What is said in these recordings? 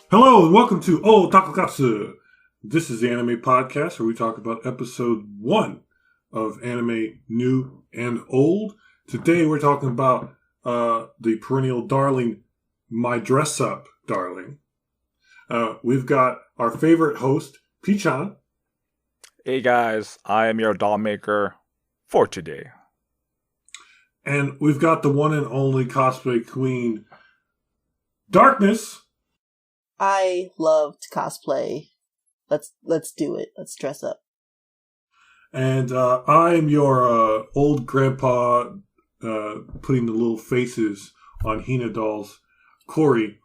Hello and welcome to Taku Katsu. This is the anime podcast where we talk about episode 1 of anime new and old. Today we're talking about the perennial darling, My Dress Up Darling. We've got our favorite host, Pichan. Hey guys, I am your doll maker for today. And we've got the one and only cosplay queen, Darkness. I love to cosplay. Let's do it. Let's dress up. And I'm your old grandpa putting the little faces on Hina dolls, Cori.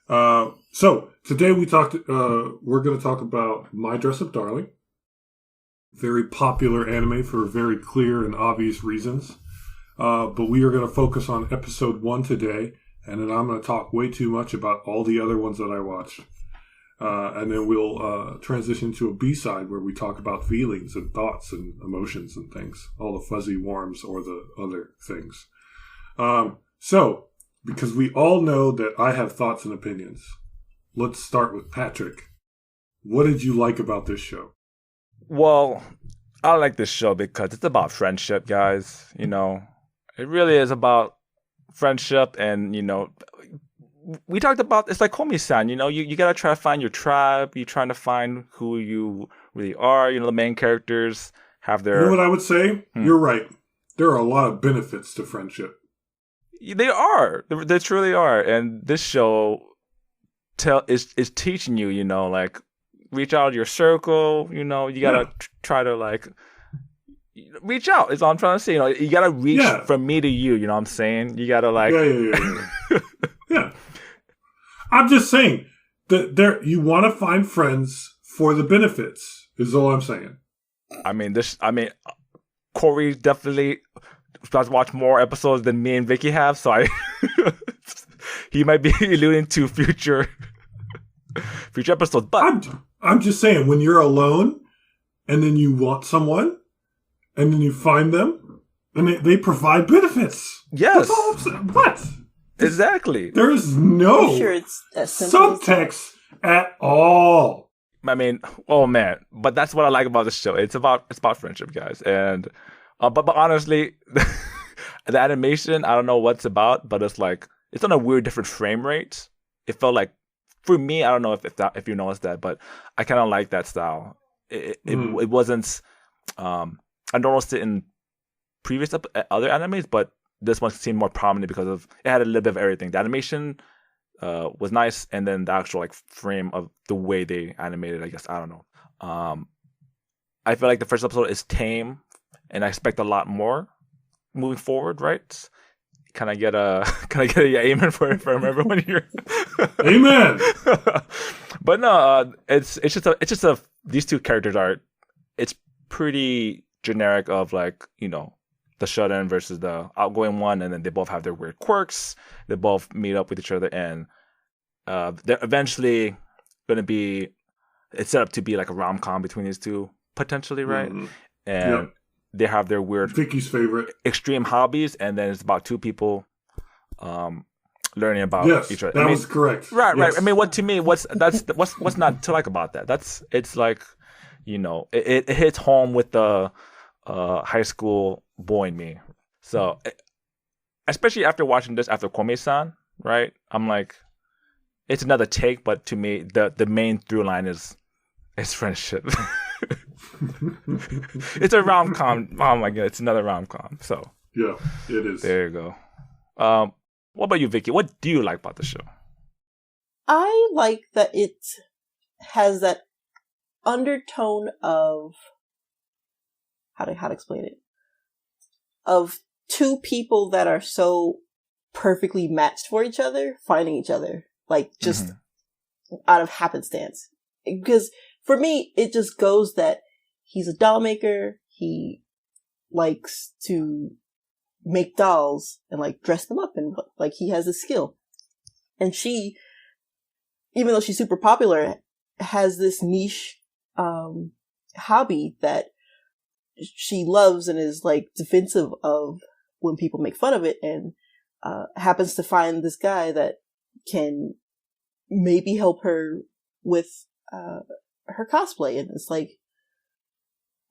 So today we're going to talk about My Dress Up Darling. Very popular anime for very clear and obvious reasons. But we are going to focus on episode 1 today. And then I'm going to talk way too much about all the other ones that I watched. And then we'll transition to a B-side where we talk about feelings and thoughts and emotions and things. All the fuzzy warms or the other things. So, because we all know that I have thoughts and opinions, let's start with Patrick. What did you like about this show? Well, I like this show because it's about friendship, guys. You know, it really is about friendship, and we talked about it's like Komi-san. You gotta try to find your tribe. You're trying to find who you really are. The main characters have their. You know what I would say? You're right. There are a lot of benefits to friendship. They are. They truly are, and this show is teaching you. Like reach out of your circle. You gotta try to reach out is all I'm trying to say. You gotta reach from me to you. You know what I'm saying? You gotta Yeah. I'm just saying that you want to find friends for the benefits. Is all I'm saying. I mean, Cori definitely starts to watch more episodes than me and Vicky have, so he might be alluding to future episodes. But I'm just saying, when you're alone and then you want someone. And then you find them, and they provide benefits. Yes. That's all I'm saying. What? Exactly. There is no subtext at all. I mean, oh man, but that's what I like about the show. It's about friendship, guys. And but honestly, the animation, I don't know what's about, but it's on a weird different frame rate. It felt like, for me, I don't know if you noticed that, but I kind of like that style. It wasn't. I noticed it in previous other animes, but this one seemed more prominent because it had a little bit of everything. The animation was nice, and then the actual frame of the way they animated, I guess, I don't know. I feel like the first episode is tame, and I expect a lot more moving forward. Right? Can I get a amen from everyone here? Amen. But no, it's just these two characters it's pretty generic of the shut-in versus the outgoing one, and then they both have their weird quirks. They both meet up with each other, and they're eventually going to be. It's set up to be like a rom-com between these two, potentially, right? Mm-hmm. And they have their weird Vicky's favorite extreme hobbies, and then it's about two people learning about each other. That was correct. Right, yes. Right. I mean, what's not to like about that? It's like, it hits home with the high school boy in me. So, especially after watching this after Komi-san, right? I'm like, it's another take, but to me, the main through line is friendship. It's a rom-com. Oh my god, it's another rom-com. So yeah, it is. There you go. What about you, Vicky? What do you like about the show? I like that it has that undertone of how to explain it, of two people that are so perfectly matched for each other finding each other, just out of happenstance. Because for me, it just goes that he's a doll maker. He likes to make dolls and dress them up, and he has a skill. And she, even though she's super popular, has this niche hobby that she loves and is defensive of when people make fun of it, and happens to find this guy that can maybe help her with her cosplay. And it's like,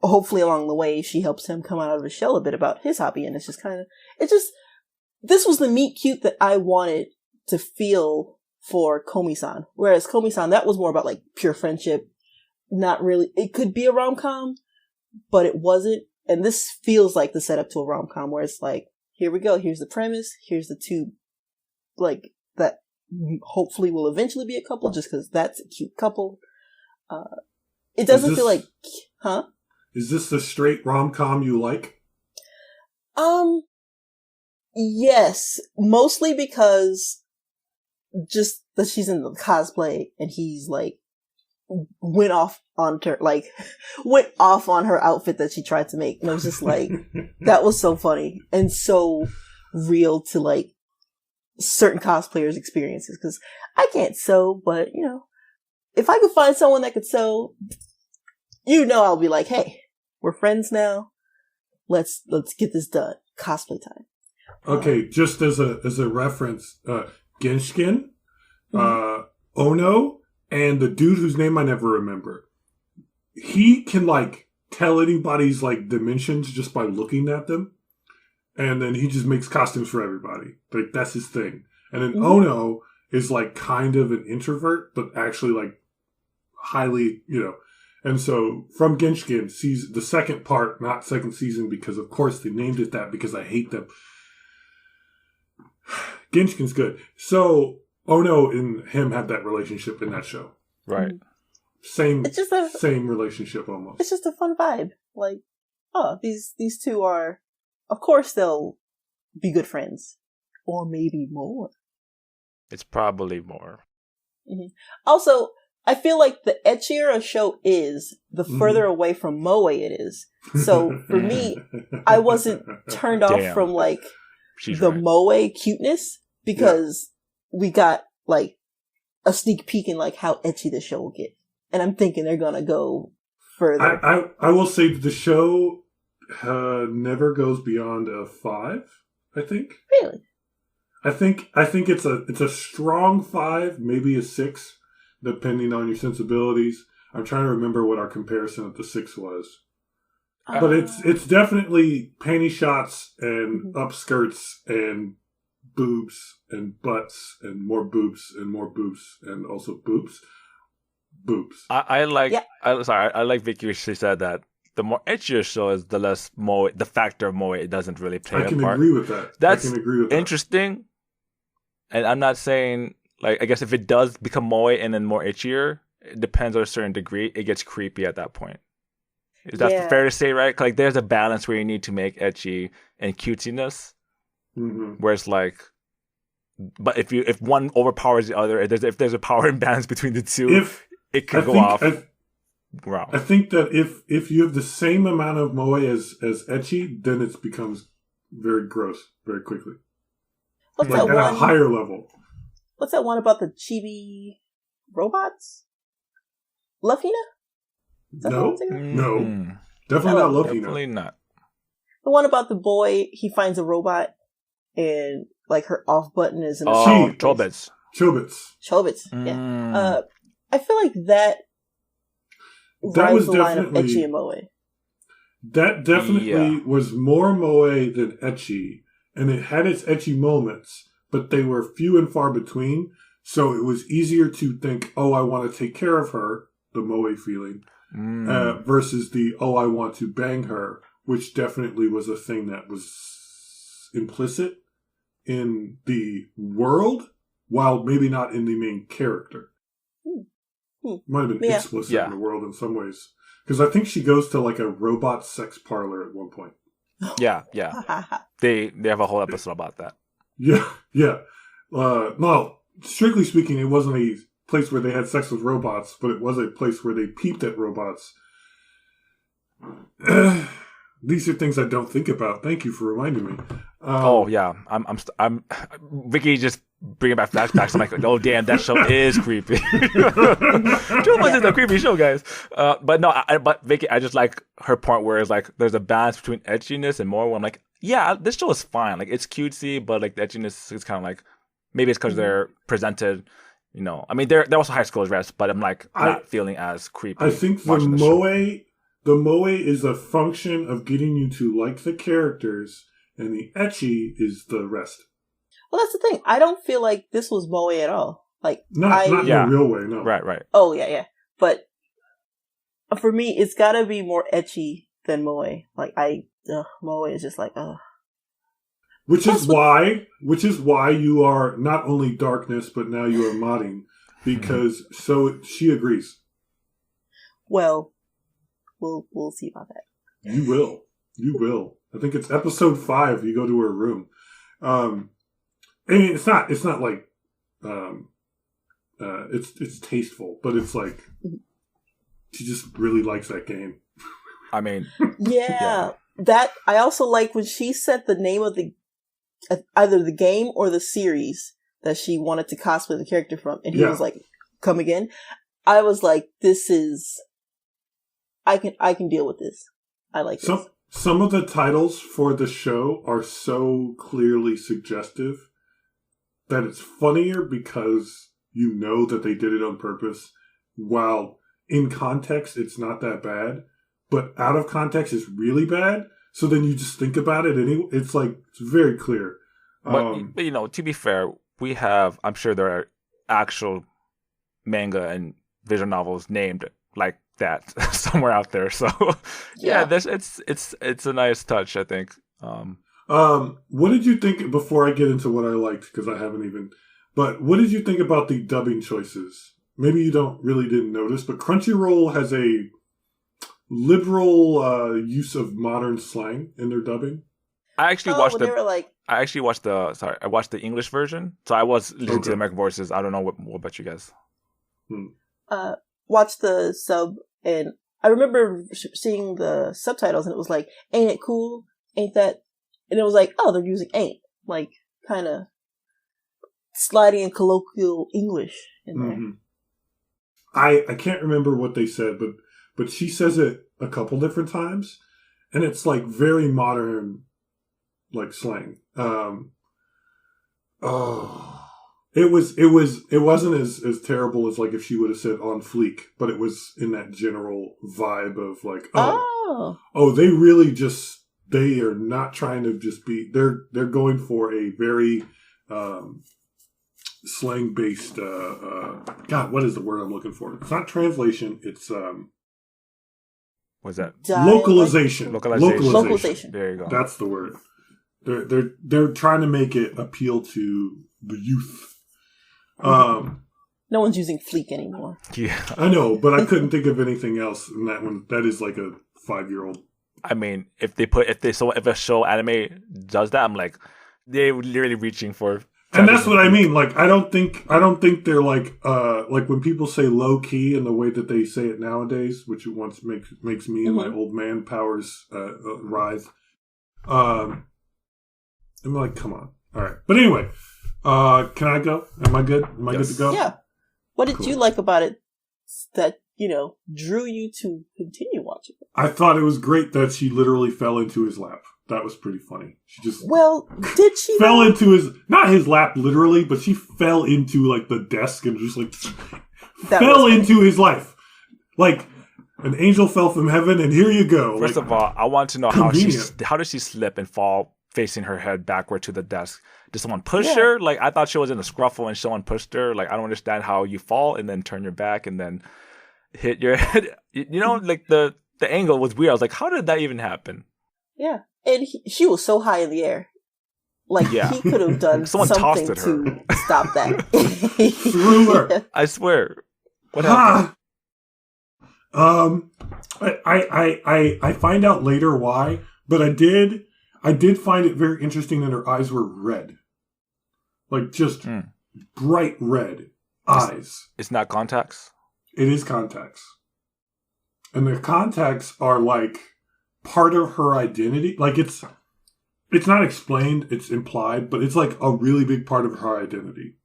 hopefully along the way, she helps him come out of his shell a bit about his hobby. And it's just this was the meet cute that I wanted to feel for Komi-san. Whereas Komi-san, that was more about like pure friendship. Not really, it could be a rom-com, but it wasn't. And this feels like the setup to a rom-com where it's like, here we go, here's the premise, here's the two, like, that hopefully will eventually be a couple, just because that's a cute couple. It doesn't feel like, huh? Is this the straight rom-com you like? Yes. Mostly because just that she's in the cosplay and he's like, went off on her outfit that she tried to make. And I was just like, that was so funny and so real to like certain cosplayers' experiences. Because I can't sew, but you know, if I could find someone that could sew, you know, I'll be like, hey, we're friends now. Let's get this done. Cosplay time. Okay, just as a reference, Genshin, Ono, and the dude whose name I never remember. He can like tell anybody's like dimensions just by looking at them. And then he just makes costumes for everybody. Like that's his thing. And then Ono is like kind of an introvert, but actually like highly, you know. And so from Genshin, the second part, not second season, because of course they named it that because I hate them. Genshin's good. So Ono and him have that relationship in that show. Right. Same relationship almost. It's just a fun vibe. Like, oh, these two are, of course they'll be good friends. Or maybe more. It's probably more. Mm-hmm. Also, I feel like the etchier a show is, the further away from moe it is. So for me, I wasn't turned off from like moe cuteness because we got like a sneak peek in like how etchy the show will get. And I'm thinking they're gonna go further. I will say the show never goes beyond a 5, I think. Really? I think it's a strong 5, maybe a 6. Depending on your sensibilities. I'm trying to remember what our comparison of the 6 was. But it's definitely panty shots and upskirts and boobs and butts and more boobs and also boobs. Boobs. I like Vicky. She said that the more etchier show is, the less moe, the factor of moe, it doesn't really play a part. I can agree with that. That's interesting. And I'm not saying, like, I guess if it does become moe and then more itchier, it depends on a certain degree. It gets creepy at that point. Is that fair to say, right? Like, there's a balance where you need to make etchy and cutesiness, where it's like, but if one overpowers the other, if there's a power imbalance between the two, it could go off. I think that if you have the same amount of moe as etchy, then it becomes very gross very quickly. What's like that at one? A higher level. What's that one about the chibi robots? Love Hina? No. Definitely not Love Hina. Definitely not. The one about the boy, he finds a robot and like her off button is in a Chobits. Yeah. I feel like that rides the line of etchy and moe. That definitely was more moe than etchy, and it had its etchy moments, but they were few and far between, so it was easier to think, oh, I want to take care of her, the moe feeling, versus the, oh, I want to bang her, which definitely was a thing that was implicit in the world, while maybe not in the main character. Might have been explicit in the world in some ways. Because I think she goes to like a robot sex parlor at one point. Yeah. They have a whole episode about that. Yeah. No, strictly speaking, it wasn't a place where they had sex with robots, but it was a place where they peeped at robots. These are things I don't think about. Thank you for reminding me. I'm Vicky just bringing back flashbacks. I'm like, oh damn, that show is creepy. Too much is a creepy show, guys. But Vicky, I just like her point where it's like there's a balance between etchiness and more. Where I'm like, yeah, this show is fine. Like it's cutesy, but like the etchiness is kind of like maybe it's because they're presented You know, I mean, they're also high school dress, but I'm like not feeling as creepy. I think the moe is a function of getting you to like the characters, and the ecchi is the rest. Well, that's the thing. I don't feel like this was moe at all. Like not in a real way, no. Right. Oh yeah. But for me, it's got to be more ecchi than moe. Like moe is just like Which is why you are not only darkness, but now you are modding, because she agrees. Well, we'll see about that. You will. I think it's episode 5. You go to her room. I mean, it's not like, it's tasteful, but it's like, she just really likes that game. I mean, yeah. That I also like when she said the name of either the game or the series that she wanted to cosplay the character from, and he was like, "Come again." I was like, "This is, I can deal with this. I like this." Some of the titles for the show are so clearly suggestive that it's funnier because you know that they did it on purpose. While in context, it's not that bad, but out of context, it's really bad. So then you just think about it, and it's like, it's very clear. But you know, to be fair, we have, I'm sure there are actual manga and visual novels named like that somewhere out there. So it's a nice touch, I think. What did you think, before I get into what I liked, because I haven't even, but what did you think about the dubbing choices? Maybe you didn't notice, but Crunchyroll has a liberal use of modern slang in their dubbing. I actually watched I watched the English version, so I was listening to the American voices. I don't know what about you guys. Watched the sub, and I remember seeing the subtitles, and it was like, "Ain't it cool? Ain't that?" And it was like, "Oh, they're using ain't," like kind of sliding in colloquial English in there. Mm-hmm. I can't remember what they said, but she says it a couple different times, and it's like very modern, like slang. It wasn't as terrible as like if she would have said on fleek, but it was in that general vibe of like, they really they are not trying to just be, they're going for a very slang based God, what is the word I'm looking for? It's not translation, it's what's that? Localization. There you go. That's the word. They're trying to make it appeal to the youth. No one's using fleek anymore. Yeah, I know, but I couldn't think of anything else in that one. That is like a 5-year-old. I mean, if a show anime does that, I'm like, they're literally reaching for. And that's what I mean. Like, I don't think they're like when people say low key in the way that they say it nowadays, which once makes me and my old man powers rise. I'm like, come on. All right. But anyway, can I go? Am I good? Am I good to go? Yeah. What did you like about it that, drew you to continue watching it? I thought it was great that she literally fell into his lap. That was pretty funny. She just did she fell into not his lap literally, but she fell into like the desk and just like fell into his life. Like an angel fell from heaven and here you go. First of all, I want to know how did she slip and fall facing her head backward to the desk? Did someone push her? Like, I thought she was in a scruffle and someone pushed her. Like, I don't understand how you fall and then turn your back and then hit your head. Like the angle was weird. I was like, how did that even happen? Yeah. And she was so high in the air. Like, he could have done something to stop that. Threw her. Yeah. I swear. What happened? I find out later why, but I did find it very interesting that her eyes were red. Like, just bright red eyes. It's not contacts? It is contacts. And the contacts are, like, part of her identity. Like, it's not explained, it's implied, but it's, like, a really big part of her identity.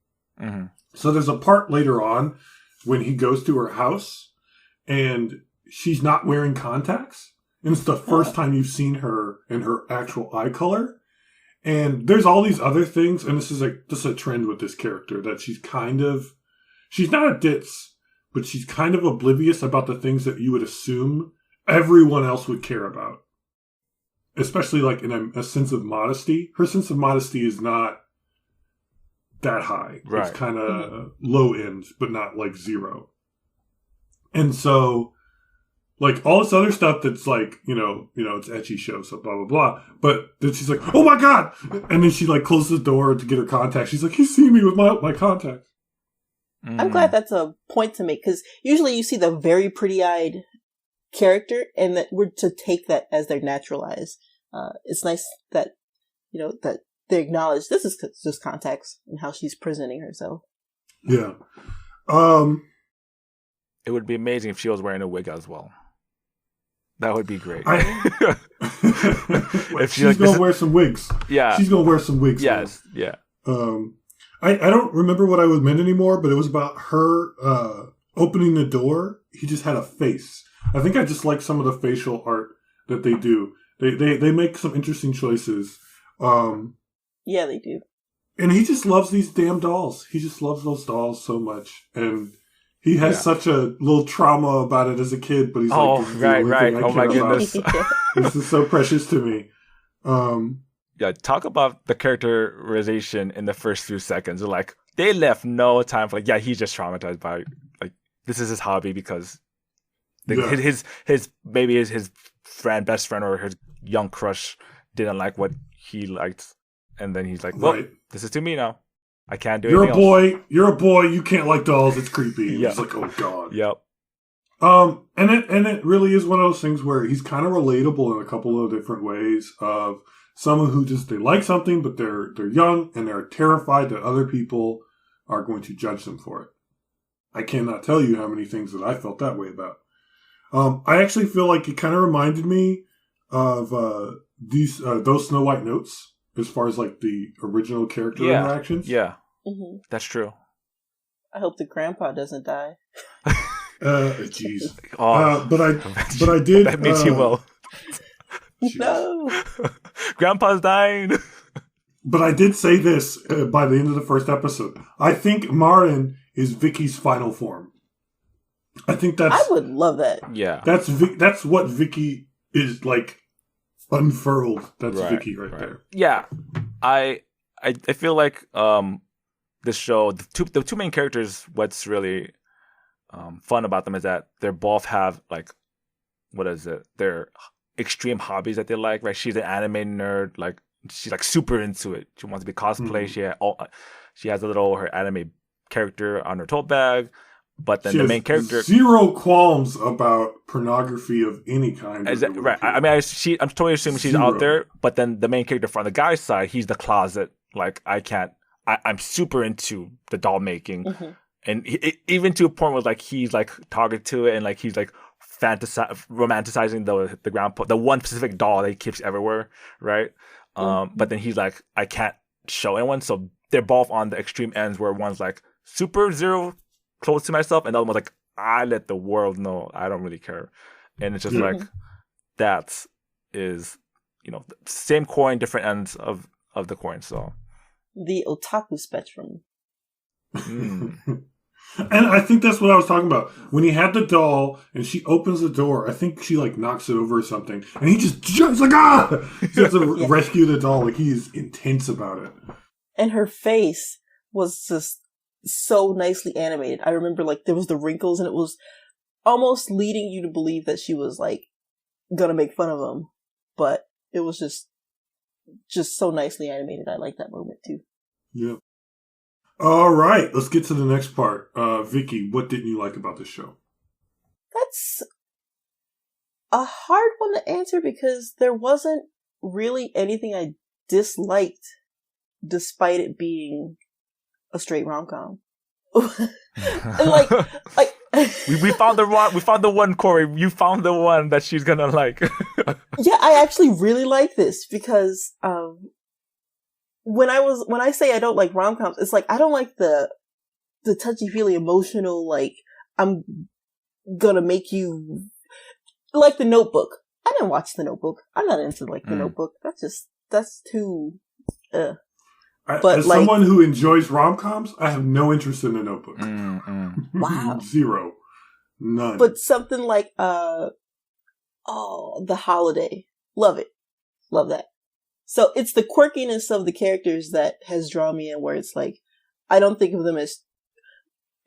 Mm-hmm. So there's a part later on when he goes to her house, and she's not wearing contacts. And it's the first time you've seen her in her actual eye color. And there's all these other things, and this is a trend with this character, that she's she's not a ditz, but she's kind of oblivious about the things that you would assume everyone else would care about. Especially like in a sense of modesty. Her sense of modesty is not that high. Right. It's kind of low end, but not like zero. And so, like, all this other stuff that's like, it's ecchi show, so blah, blah, blah. But then she's like, oh my God! And then she like closes the door to get her contacts. She's like, you see me with my contacts. I'm glad that's a point to make, because usually you see the very pretty-eyed character, and that we're to take that as their natural eyes. It's nice that, that they acknowledge this is just contacts and how she's presenting herself. Yeah. It would be amazing if she was wearing a wig as well. That would be great. If she's going to wear some wigs. Yeah. She's going to wear some wigs. Yes. Yeah. I don't remember what I was meant anymore, but it was about her opening the door. He just had a face. I think I just like some of the facial art that they do. They make some interesting choices. Yeah, they do. And he just loves these damn dolls. He just loves those dolls so much. And he has such a little trauma about it as a kid, but he's like, this is the only thing I care my goodness. This is so precious to me. Yeah, talk about the characterization in the first few seconds. Like, they left no time for, he's just traumatized by, like, this is his hobby because his best friend or his young crush didn't like what he liked. And then he's like, well, this is to me now. I can't do anything else. You're a boy. You can't like dolls. It's creepy. Yeah. It's like, oh God. Yep. And it really is one of those things where he's kind of relatable in a couple of different ways. Of someone who just they like something, but they're young and they're terrified that other people are going to judge them for it. I cannot tell you how many things that I felt that way about. I actually feel like it kind of reminded me of those Snow White notes. As far as like the original character interactions, that's true. I hope the grandpa doesn't die. Jeez. But I did. That makes you well. No, Grandpa's dying. But I did say this by the end of the first episode. I think Marin is Vicky's final form. I think that's. I would love that. Yeah, that's what Vicky is like. Unfurled. That's Vicky right there. Yeah, I feel like this show, the two main characters. What's really fun about them is that they both have like, what is it? Their extreme hobbies that they like. Right? She's an anime nerd. Like she's like super into it. She wants to be cosplay. Mm-hmm. She has her anime character on her tote bag. But then the main character zero qualms about pornography of any kind. Right. I mean, I'm totally assuming she's out there. But then the main character from the guy's side, he's the closet. Like I'm super into the doll making, and even to a point where like he's like targeted to it, and like he's like romanticizing the grandpa, the one specific doll that he keeps everywhere, right? But then he's like, I can't show anyone. So they're both on the extreme ends where one's like super zero. Close to myself, and the other one's like, I let the world know I don't really care. And it's just like, that is, same coin, different ends of the coin. So the otaku spectrum. And I think that's what I was talking about. When he had the doll and she opens the door, I think she like knocks it over or something, and he just jumps like, ah! He has to rescue the doll. Like he is intense about it. And her face was just so nicely animated. I remember like there was the wrinkles, and it was almost leading you to believe that she was like gonna make fun of him, but it was just so nicely animated. I like that moment too. Yeah. All right, let's get to the next part. Vicky, what didn't you like about this show? That's a hard one to answer because there wasn't really anything I disliked, despite it being a straight rom-com. like we found the one. We found the one, Cori. You found the one that she's gonna like. Yeah, I actually really like this because when I say I don't like rom-coms, it's like I don't like the touchy-feely emotional. Like I'm gonna make you like The Notebook. I didn't watch The Notebook. I'm not into like The Notebook. That's too. But as like, someone who enjoys rom-coms, I have no interest in The Notebook. wow. Zero. None. But something like, The Holiday. Love it. Love that. So it's the quirkiness of the characters that has drawn me in, where it's like, I don't think of them as,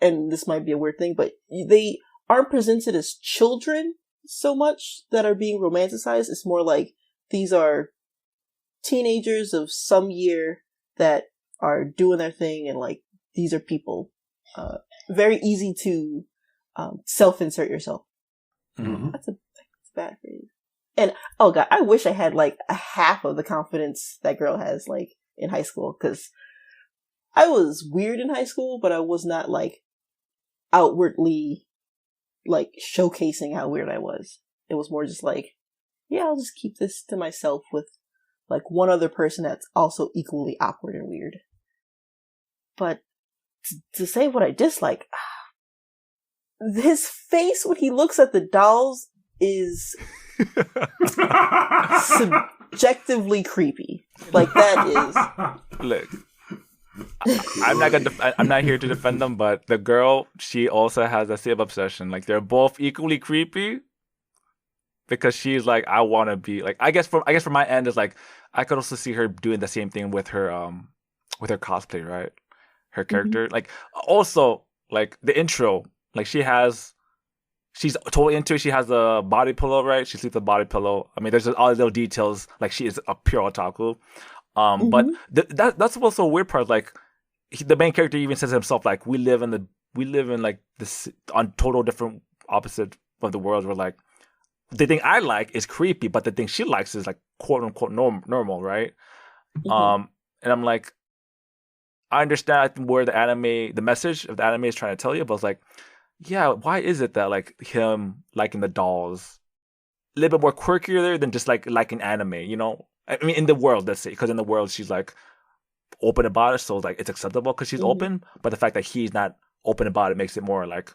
and this might be a weird thing, but they aren't presented as children so much that are being romanticized. It's more like these are teenagers of some year that are doing their thing, and like these are people. Very easy to self-insert yourself. Mm-hmm. That's a bad phrase. And oh god, I wish I had like a half of the confidence that girl has like in high school, because I was weird in high school, but I was not like outwardly like showcasing how weird I was. It was more just like, yeah, I'll just keep this to myself with like one other person that's also equally awkward and weird. But to say what I dislike, his face when he looks at the dolls is subjectively creepy. Like that is. Look, I'm not here to defend them, but the girl, she also has a same obsession. Like they're both equally creepy, because she's like, I want to be like. I guess from my end is like, I could also see her doing the same thing with her cosplay, right? Her character, like also like the intro, like she's totally into it. She has a body pillow, right? She sleeps with a body pillow. I mean, there's just all these little details. Like she is a pure otaku. But that's what's so weird part. Like the main character even says himself, like we live in like this on total different opposite of the world. Where like the thing I like is creepy, but the thing she likes is like quote unquote normal, right? And I'm like, I understand where the message of the anime is trying to tell you, but it's like, yeah, why is it that like him liking the dolls a little bit more quirkier there than just like an anime, you know? I mean, in the world, let's say, because in the world she's like open about it, so like it's acceptable because she's open. But the fact that he's not open about it makes it more like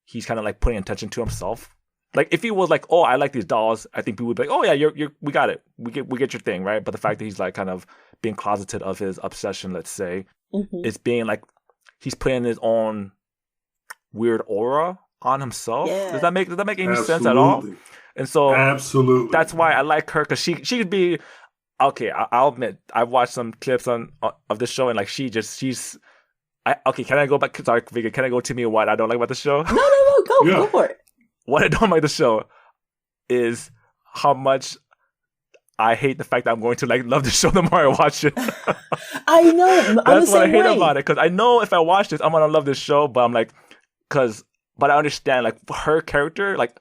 he's kind of like putting attention to himself. Like if he was like, oh, I like these dolls, I think people would be like, oh yeah, we got it, we get your thing, right? But the fact that he's like kind of being closeted of his obsession, let's say, it's being like he's putting his own weird aura on himself. Yeah. Does that make any sense at all? And so absolutely, that's why I like her, because she could be okay. I'll admit I've watched some clips of this show, and like she's okay. Can I go back? Sorry, Vicky, can I go to me what I don't like about the show? No, go for it. What I don't like the show is how much I hate the fact that I'm going to like love the show the more I watch it. I know. That's what I hate about it, because I know if I watch this, I'm gonna love this show, but I'm like, but I understand like her character, like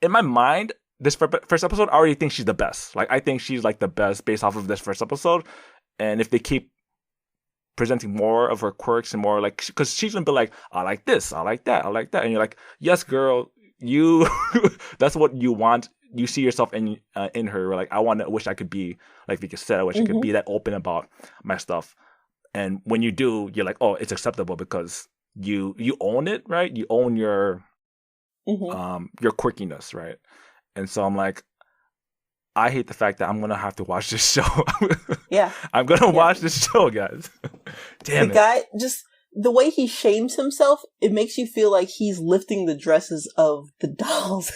in my mind, this first episode, I already think she's the best. Like I think she's like the best based off of this first episode, and if they keep presenting more of her quirks and more like, because she's gonna be like, I like this, I like that, and you're like, yes, girl, you, that's what you want. You see yourself in her. Like I wish I could be like Vicky said. I wish I could be that open about my stuff. And when you do, you're like, oh, it's acceptable because you own it, right? You own your quirkiness, right? And so I'm like, I hate the fact that I'm gonna have to watch this show. Yeah, I'm gonna watch this show, guys. Damn the guy, just the way he shames himself, it makes you feel like he's lifting the dresses of the dolls.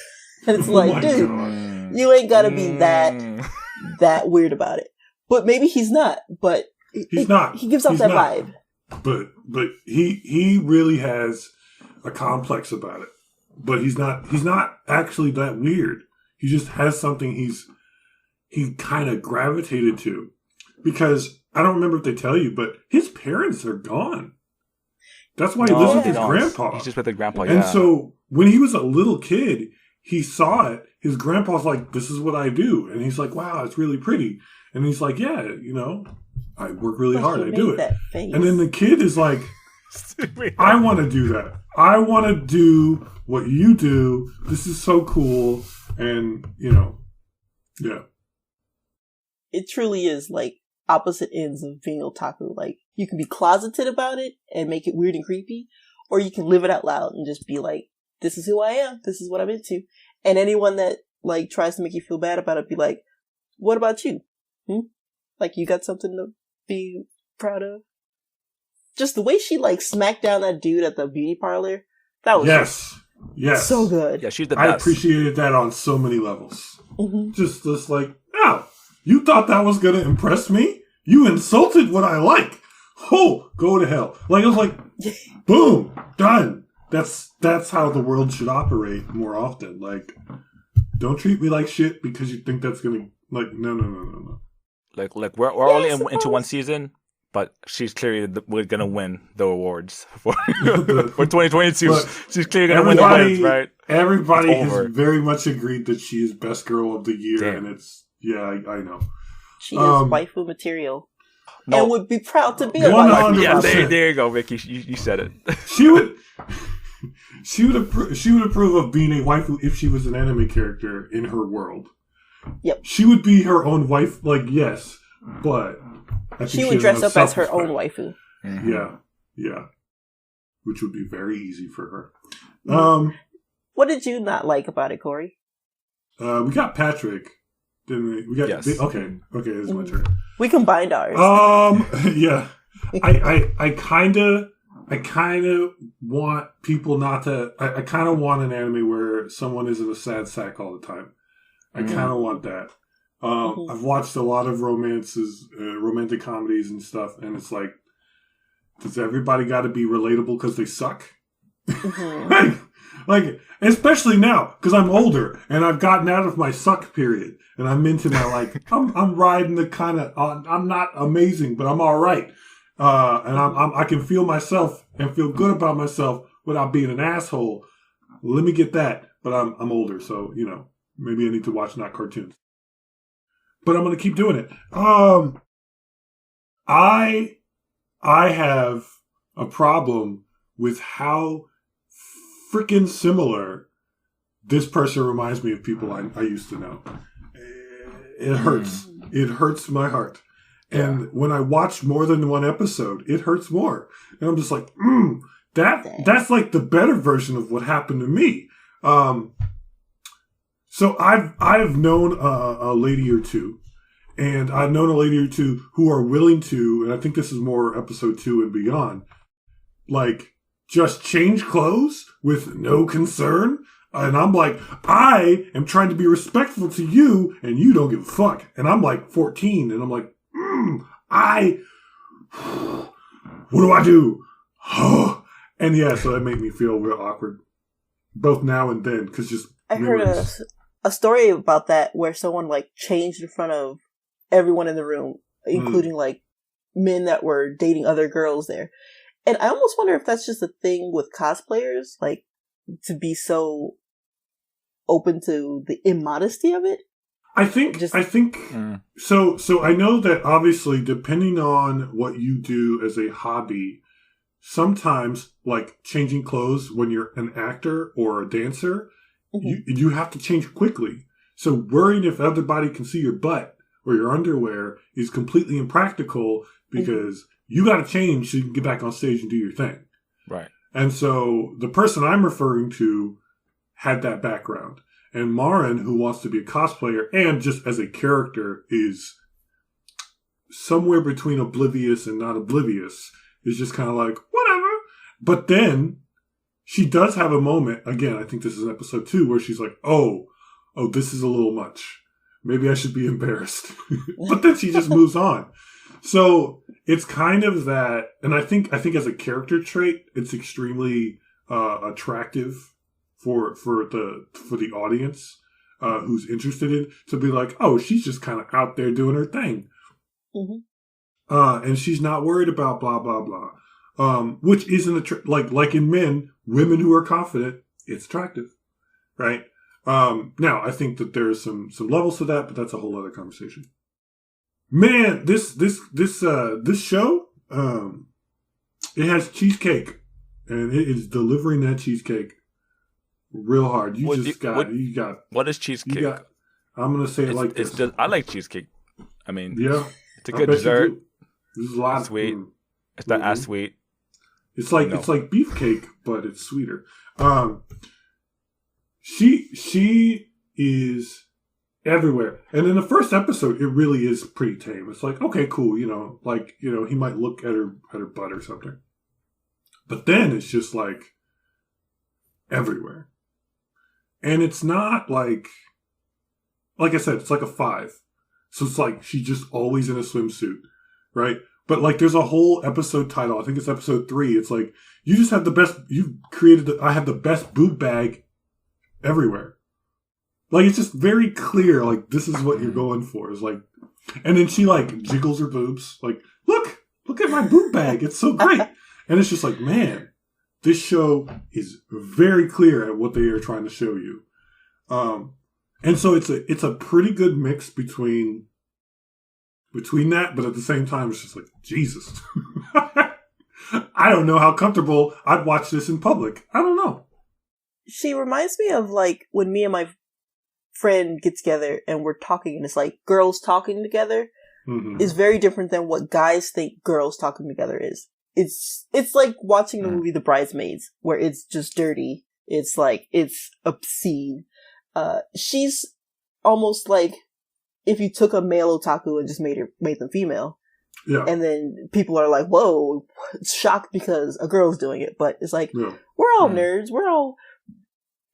And it's like, dude, you ain't gotta be that weird about it. But maybe he's not. But he's not. He gives off that vibe. But he really has a complex about it. But he's not actually that weird. He just has something he kind of gravitated to. Because I don't remember if they tell you, but his parents are gone. That's why he lives with his grandpa. He's just with his grandpa, And so when he was a little kid, he saw it. His grandpa's like, this is what I do. And he's like, wow, it's really pretty. And he's like, yeah, I work really hard. I do it. And then the kid is like, I want to do that. I want to do what you do. This is so cool. And, yeah. It truly is like opposite ends of being otaku. Like you can be closeted about it and make it weird and creepy, or you can live it out loud and just be like, this is who I am. This is what I'm into. And anyone that like tries to make you feel bad about it, be like, what about you? Like you got something to be proud of. Just the way she like smacked down that dude at the beauty parlor. That was yes, so good. Yeah, she's the best. I appreciated that on so many levels. Mm-hmm. Just like, oh, you thought that was gonna impress me? You insulted what I like. Oh, go to hell! Like it was like, boom, done. That's how the world should operate more often. Like, don't treat me like shit because you think that's gonna like no. Like we're only into one season, but she's clearly we're gonna win the awards for 2022. Look, she's clearly gonna win the awards, right? Everybody has very much agreed that she is best girl of the year, Damn. and it's I know she is waifu material. No. And would be proud to be a 100%. waifu. Yeah, there you go, Vicky. You said it. She would approve of being a waifu if she was an anime character in her world. Yep. She would be her own wife, like, yes, but I think she would dress up as her own waifu. Mm-hmm. Yeah. Which would be very easy for her. What did you not like about it, Cori? We got Patrick, didn't we? We got yes. Okay, this is my turn. We combined ours. Yeah. I kind of want people not to. I kind of want an anime where someone isn't a sad sack all the time. I kind of want that. I've watched a lot of romantic comedies and stuff, and it's like, does everybody got to be relatable because they suck? like, especially now because I'm older and I've gotten out of my suck period, and I'm into my like, I'm riding the kind of. I'm not amazing, but I'm all right. And I can feel myself and feel good about myself without being an asshole. Let me get that. But I'm older, so maybe I need to watch not cartoons. But I'm gonna keep doing it. I have a problem with how freaking similar this person reminds me of people I used to know. It hurts. It hurts my heart. And when I watch more than one episode, it hurts more. And I'm just like, that's like the better version of what happened to me. So I've known a lady or two, and I've known a lady or two who are willing to, and I think this is more episode 2 and beyond, like just change clothes with no concern. And I'm like, I am trying to be respectful to you, and you don't give a fuck. And I'm like 14, and I'm like, what do I do? And yeah, so that made me feel real awkward, both now and then, because just I heard a story about that where someone like changed in front of everyone in the room, including like men that were dating other girls there. And I almost wonder if that's just a thing with cosplayers, like to be so open to the immodesty of it. I think so I know that obviously depending on what you do as a hobby, sometimes like changing clothes when you're an actor or a dancer, you have to change quickly. So worrying if everybody can see your butt or your underwear is completely impractical because you got to change so you can get back on stage and do your thing. Right. And so the person I'm referring to had that background. And Marin, who wants to be a cosplayer and just as a character is somewhere between oblivious and not oblivious, is just kind of like, whatever. But then she does have a moment, again, I think this is episode 2, where she's like, oh, this is a little much. Maybe I should be embarrassed. But then she just moves on. So it's kind of that, and I think as a character trait, it's extremely attractive for the audience who's interested in to be like, oh, she's just kind of out there doing her thing, and she's not worried about blah blah blah, which isn't like in men, women who are confident, it's attractive, right? Now I think that there's some levels to that, but that's a whole other conversation. Man, this show, it has cheesecake, and it is delivering that cheesecake real hard. You got. What is cheesecake? I'm gonna say it like this. I like cheesecake. I mean, yeah, it's a good dessert. This is a lot sweet. It's not as sweet. It's like it's like beefcake, but it's sweeter. She is everywhere. And in the first episode, it really is pretty tame. It's like, okay, cool, you know, like, you know, he might look at her butt or something. But then it's just like everywhere. And it's not like I said, it's like a 5. So it's like she's just always in a swimsuit, right? But like there's a whole episode title. I think it's episode 3. It's like, you just have the best, I have the best boob bag everywhere. Like, it's just very clear, like, this is what you're going for. It's like, and then she, like, jiggles her boobs. Like, look at my boob bag. It's so great. And it's just like, man, this show is very clear at what they are trying to show you. And so it's a pretty good mix between that, but at the same time, it's just like, Jesus. I don't know how comfortable I'd watch this in public. I don't know. She reminds me of, like, when me and my friend get together and we're talking and it's like girls talking together is very different than what guys think girls talking together is. It's like watching the movie The Bridesmaids, where it's just dirty. It's like, it's obscene. She's almost like if you took a male otaku and just made them female. Yeah. And then people are like, whoa, shocked because a girl's doing it. But it's like, we're all nerds. We're all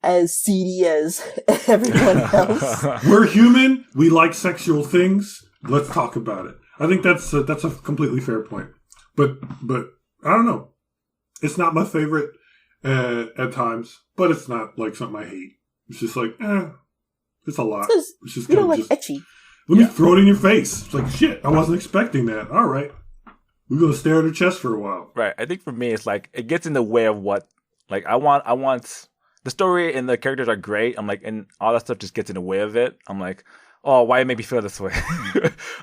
as seedy as everyone else. We're human. We like sexual things. Let's talk about it. I think that's a completely fair point. But I don't know. It's not my favorite at times, but it's not like something I hate. It's just like, it's a lot. It's just you don't like ecchi. Let me throw it in your face. It's like, shit, I wasn't expecting that. All right. We're going to stare at her chest for a while. Right. I think for me, it's like, it gets in the way of what, like, I want the story and the characters are great. I'm like, and all that stuff just gets in the way of it. I'm like, oh, why make me feel this way?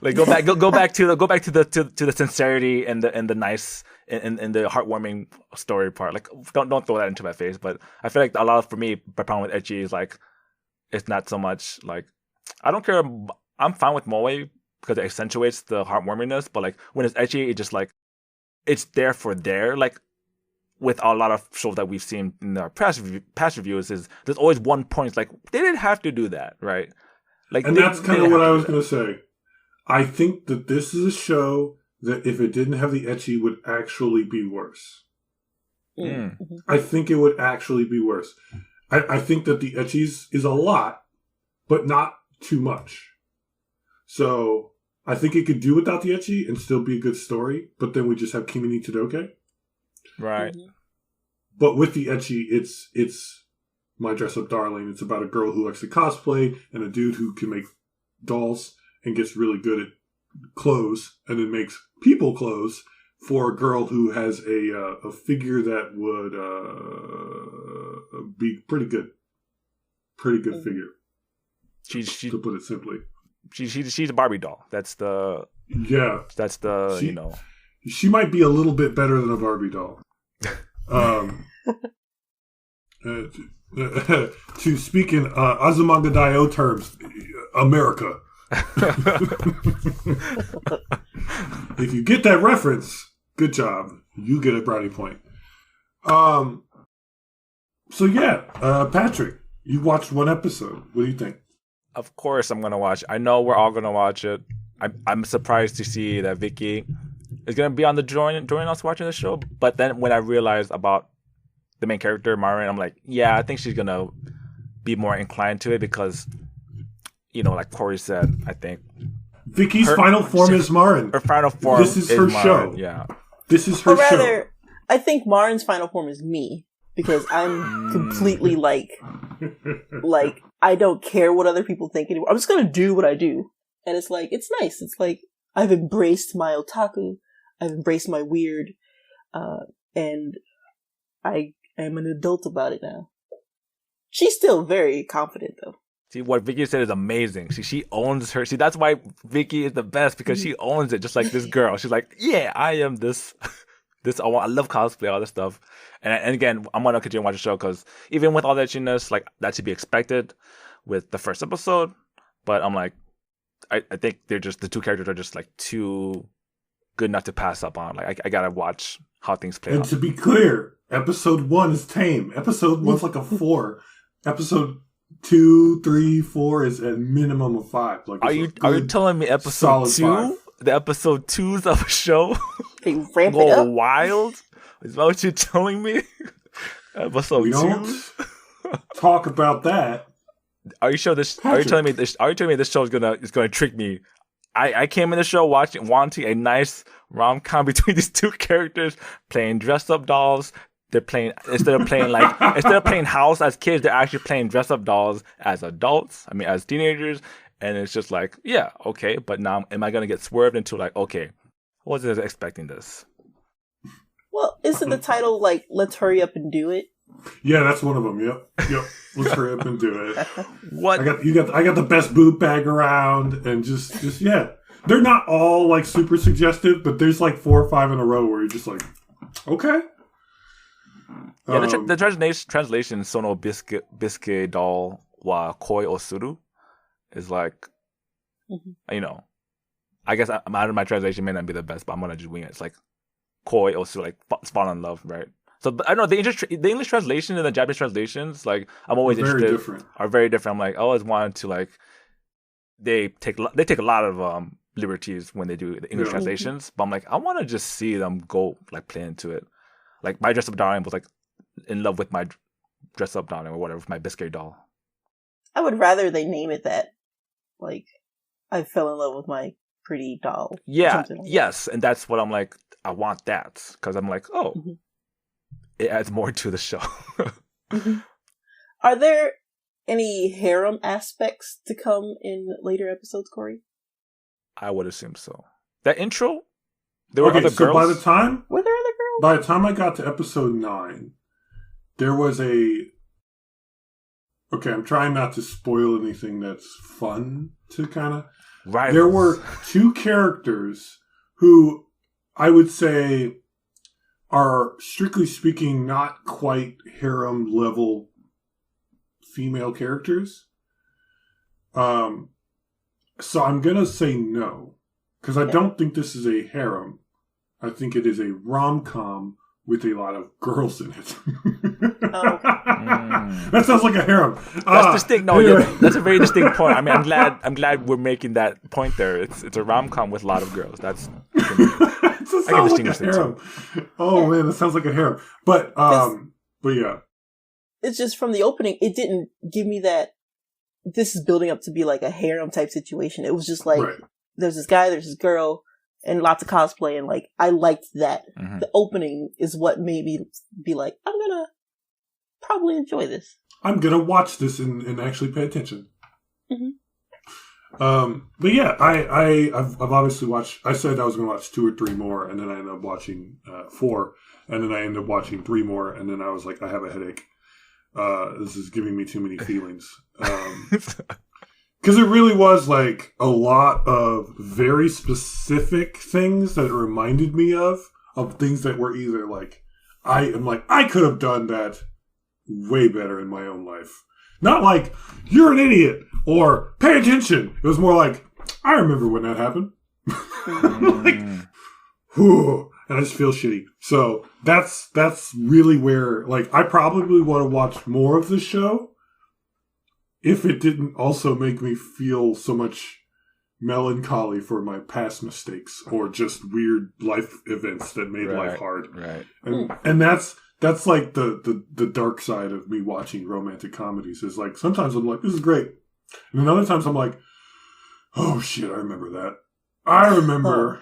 Like, go back to the sincerity and the nice and the heartwarming story part. Like, don't throw that into my face. But I feel like a lot of, for me, my problem with ecchi is like, it's not so much like, I don't care. I'm fine with moe because it accentuates the heartwarmingness. But like when it's ecchi, it just like, it's there for there. Like, with a lot of shows that we've seen in our past reviews, is there's always one point like they didn't have to do that, right? Like, and that's kind of what I was going to say. I think that this is a show that if it didn't have the ecchi would actually be worse. Mm-hmm. I think it would actually be worse. I think that the ecchi is a lot, but not too much. So I think it could do without the ecchi and still be a good story, but then we just have Kimi ni Todoke. Right. Mm-hmm. But with the ecchi, it's My Dress Up Darling. It's about a girl who likes to cosplay and a dude who can make dolls and gets really good at clothes and then makes people clothes for a girl who has a figure that would be pretty good. Pretty good figure. She to put it simply. She's a Barbie doll. That's the She might be a little bit better than a Barbie doll. To speak in Azumanga Daioh terms, America. If you get that reference, good job. You get a brownie point. So yeah, Patrick, you watched one episode. What do you think? Of course I'm going to watch. I know we're all going to watch it. I'm surprised to see that Vicky is going to be on the join us watching the show. But then when I realized about the main character, Marin, I'm like, yeah, I think she's going to be more inclined to it because, you know, like Cori said, I think Vicky's final form is Marin. Her final form This is her Marin, show. Yeah. This is her show. Or rather, I think Marin's final form is me. Because I'm completely like, I don't care what other people think anymore. I'm just gonna do what I do. And it's like, it's nice. It's like, I've embraced my otaku. I've embraced my weird. And I am an adult about it now. She's still very confident though. See, what Vicky said is amazing. She owns her. See, that's why Vicky is the best because she owns it just like this girl. She's like, yeah, I am this. I love cosplay, all this stuff. And again, I'm going to continue to watch the show because even with all that itchiness, like, that should be expected with the first episode. But I'm like, I think they're just, the two characters are just, like, too good not to pass up on. Like, I got to watch how things play out. And to be clear, episode 1 is tame. Episode 1's like a 4. Episode 2, 3, 4 is a minimum of 5. Like, are you telling me episode 2, 5. The episode 2s of a show they ramp go it up wild? Is that what you're telling me? Episode 2. We don't talk about that. Are you sure this? Patrick. Are you telling me this? Are you telling me this show is gonna trick me? I came in the show wanting a nice rom-com between these two characters playing dress-up dolls. They're playing instead of playing house as kids, they're actually playing dress-up dolls as adults. I mean, as teenagers, and it's just like, yeah, okay. But now, am I gonna get swerved into like, okay, I wasn't expecting this? Well, isn't the title like "Let's hurry up and do it"? Yeah, that's one of them. Yep. Let's hurry up and do it. What? I got the best boob bag around, and just yeah. They're not all like super suggestive, but there's like 4 or 5 in a row where you're just like, okay. Yeah, the translation Sono Bisque doll wa koi o suru is like, you know, I guess I'm out of my translation may not be the best, but I'm gonna just wing it. It's like koi o suru, like fall in love, right? So I don't know the English translation and the Japanese translations, like I'm always interested, are very different. I'm like, I always wanted to like they take a lot of liberties when they do the English translations, but I'm like, I want to just see them go like play into it. Like my dress up darling was like in love with my dress up darling or whatever, my Bisque doll. I would rather they name it that. Like, I fell in love with my pretty doll. Yeah, yes, and that's what I'm like. I want that because I'm like, oh. It adds more to the show. Are there any harem aspects to come in later episodes, Cori? I would assume so. That intro, there were other girls. So were there other girls? By the time I got to episode 9, there was a. Okay, I'm trying not to spoil anything that's fun to kind of. Right. There were 2 characters who I would say are, strictly speaking, not quite harem level female characters. So I'm gonna say no, because I don't think this is a harem. I think it is a rom-com with a lot of girls in it. That sounds like a harem. That's distinct. No, anyway. Yeah, that's a very distinct point. I mean, I'm glad we're making that point there. It's a rom-com with a lot of girls. That's. It sounds like a harem. Oh man, that sounds like a harem. But yeah. It's just from the opening, it didn't give me that this is building up to be like a harem type situation. It was just like there's this guy, there's this girl, and lots of cosplay, and like I liked that. The opening is what made me be like, I'm gonna probably enjoy this. I'm gonna watch this and actually pay attention. But yeah, I've obviously watched. I said I was going to watch 2 or 3 more, and then I ended up watching 4, and then I ended up watching 3 more, and then I was like, I have a headache. This is giving me too many feelings. Because it really was like a lot of very specific things that it reminded me of things that were either like I could have done that way better in my own life. Not like, you're an idiot, or pay attention. It was more like, I remember when that happened. Like, whew, and I just feel shitty. So that's really where, like, I probably want to watch more of this show if it didn't also make me feel so much melancholy for my past mistakes or just weird life events that made life hard. Right. And that's like the dark side of me watching romantic comedies is like, sometimes I'm like, this is great. And then other times I'm like, oh shit, I remember that. I remember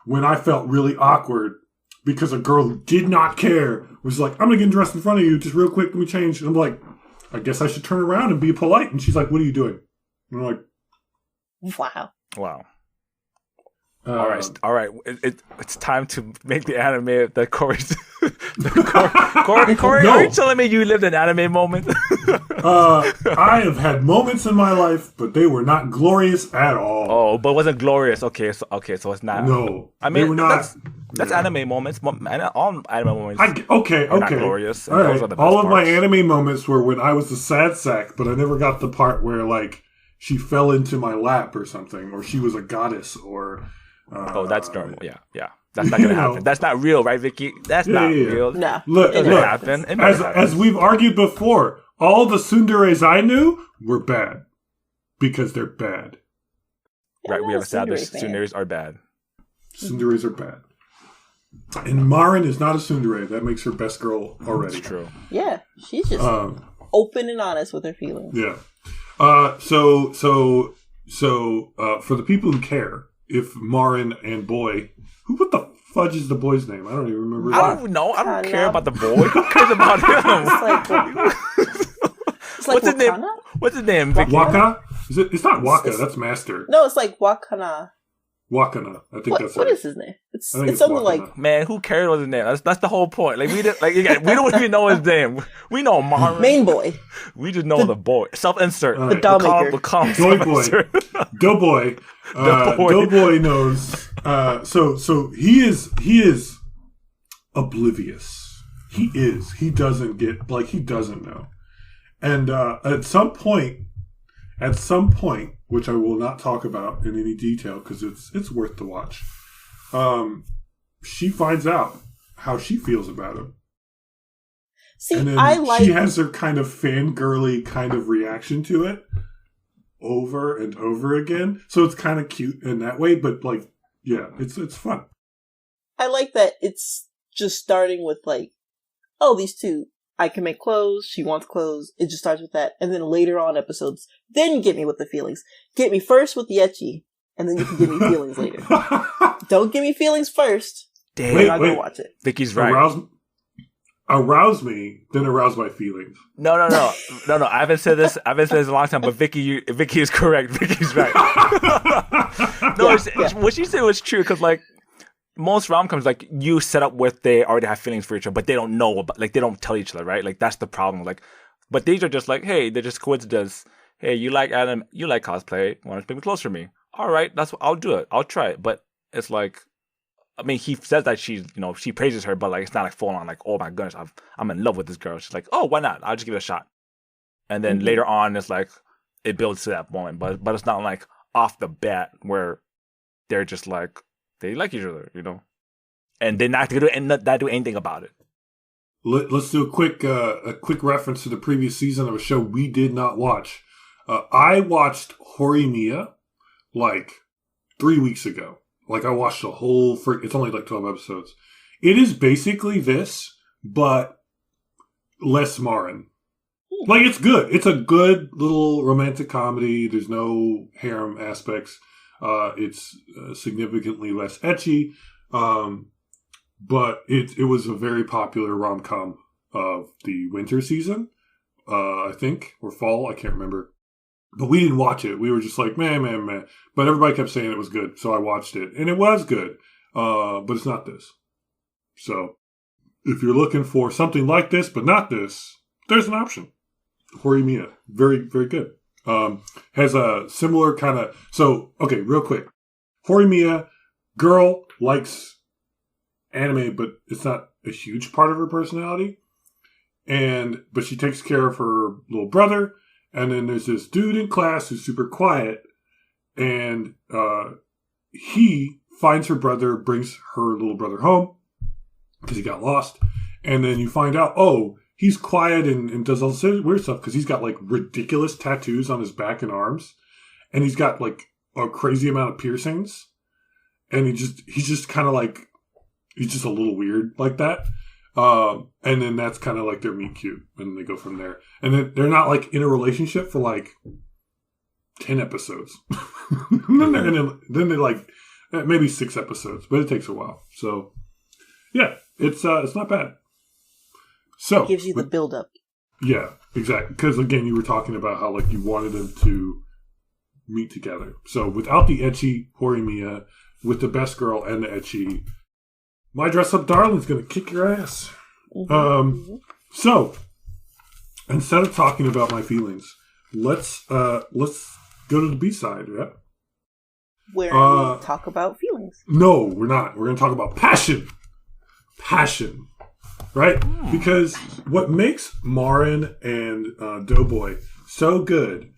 when I felt really awkward because a girl who did not care was like, I'm going to get dressed in front of you just real quick. Let me change. And I'm like, I guess I should turn around and be polite. And she's like, what are you doing? And I'm like, wow. All right. It's time to make the anime that Cori's. Cori, are you telling me you lived an anime moment? I have had moments in my life, but they were not glorious at all. Oh, but wasn't glorious? Okay, so it's not. No, I mean, they were not. That's anime moments. All anime moments. Okay. Not glorious. All right. All of my anime moments were when I was the sad sack, but I never got the part where like she fell into my lap or something, or she was a goddess, or. That's normal. Yeah. That's not gonna happen. That's not real, right, Vicky? That's not real. No. Look. Happen. As we've argued before, all the tsunderes I knew were bad because they're bad. Right, we have established tsunderes are bad. Tsunderes are bad. And Marin is not a tsundere. That makes her best girl already. That's true. Yeah, she's just open and honest with her feelings. Yeah. So for the people who care, if Marin and Boy, what the fudge is the boy's name? I don't even remember. I don't know. I don't care about the boy. Who cares about him? What's his name? What's his name? Vicky? Waka? Is it? It's not Waka. That's Master. No, it's like Wakana. Wakana. I think that's what right. is his name? It's something Wakana. like. Man, who cares what his name? That's the whole point. Like we don't even know his name. We know Marin. Main boy. We just know the boy. Self-insert. Right. The doll maker. Doughboy. Doughboy knows. So he is oblivious. He is. He doesn't get he doesn't know. And at some point, which I will not talk about in any detail because it's worth the watch, she finds out how she feels about him. See, and then she has her kind of fangirly kind of reaction to it over and over again. So it's kind of cute in that way, but it's fun. I like that it's just starting with these two. I can make clothes. She wants clothes. It just starts with that. And then later on episodes, then get me with the feelings. Get me first with the ecchi, and then you can give me feelings later. Don't give me feelings first. Damn. Wait. Go watch it. Vicky's right. Arouse me, then arouse my feelings. No. I haven't said this in a long time, but Vicky is correct. Vicky's right. What she said was true because most rom-coms, you set up where they already have feelings for each other, but they don't know about, they don't tell each other, right? That's the problem. But these are just hey, they're just coincidence. Hey, you like anime, you like cosplay, why don't you bring me close for me? All right, I'll do it. I'll try it. But it's he says that she praises her, but it's not full on oh my goodness, I'm in love with this girl. She's oh, why not? I'll just give it a shot. And then later on, it's it builds to that moment, but it's not off the bat where they're just they like each other, and they're not going to do anything about it. Let's do a quick reference to the previous season of a show we did not watch. I watched Horimiya 3 weeks ago. I watched the whole. It's only 12 episodes. It is basically this, but less Marin. It's good. It's a good little romantic comedy. There's no harem aspects. It's significantly less ecchi, but it was a very popular rom-com of the winter season, I think, or fall, I can't remember. But we didn't watch it. We were just man. But everybody kept saying it was good, so I watched it. And it was good, but it's not this. So if you're looking for something like this, but not this, there's an option. Horimiya, very, very good. Has a similar kind of... So, okay, real quick. Horimiya, girl, likes anime, but it's not a huge part of her personality. But she takes care of her little brother. And then there's this dude in class who's super quiet. And he finds her brother, brings her little brother home because he got lost. And then you find out, he's quiet and does all this weird stuff because he's got ridiculous tattoos on his back and arms, and he's got a crazy amount of piercings, and he's just kind of he's just a little weird like that. And then that's kind of their meet cute, and they go from there. And then they're not in a relationship for 10 episodes. then they're maybe 6 episodes, but it takes a while. So yeah, it's not bad. So it gives you the build up. Yeah, exactly. Because again, you were talking about how you wanted them to meet together. So without the ecchi Horimiya, with the best girl and the ecchi, my dress up darling's gonna kick your ass. So instead of talking about my feelings, let's go to the B-side, yeah? Where we talk about feelings. No, we're not. We're gonna talk about passion. Right? Because what makes Marin and Doughboy so good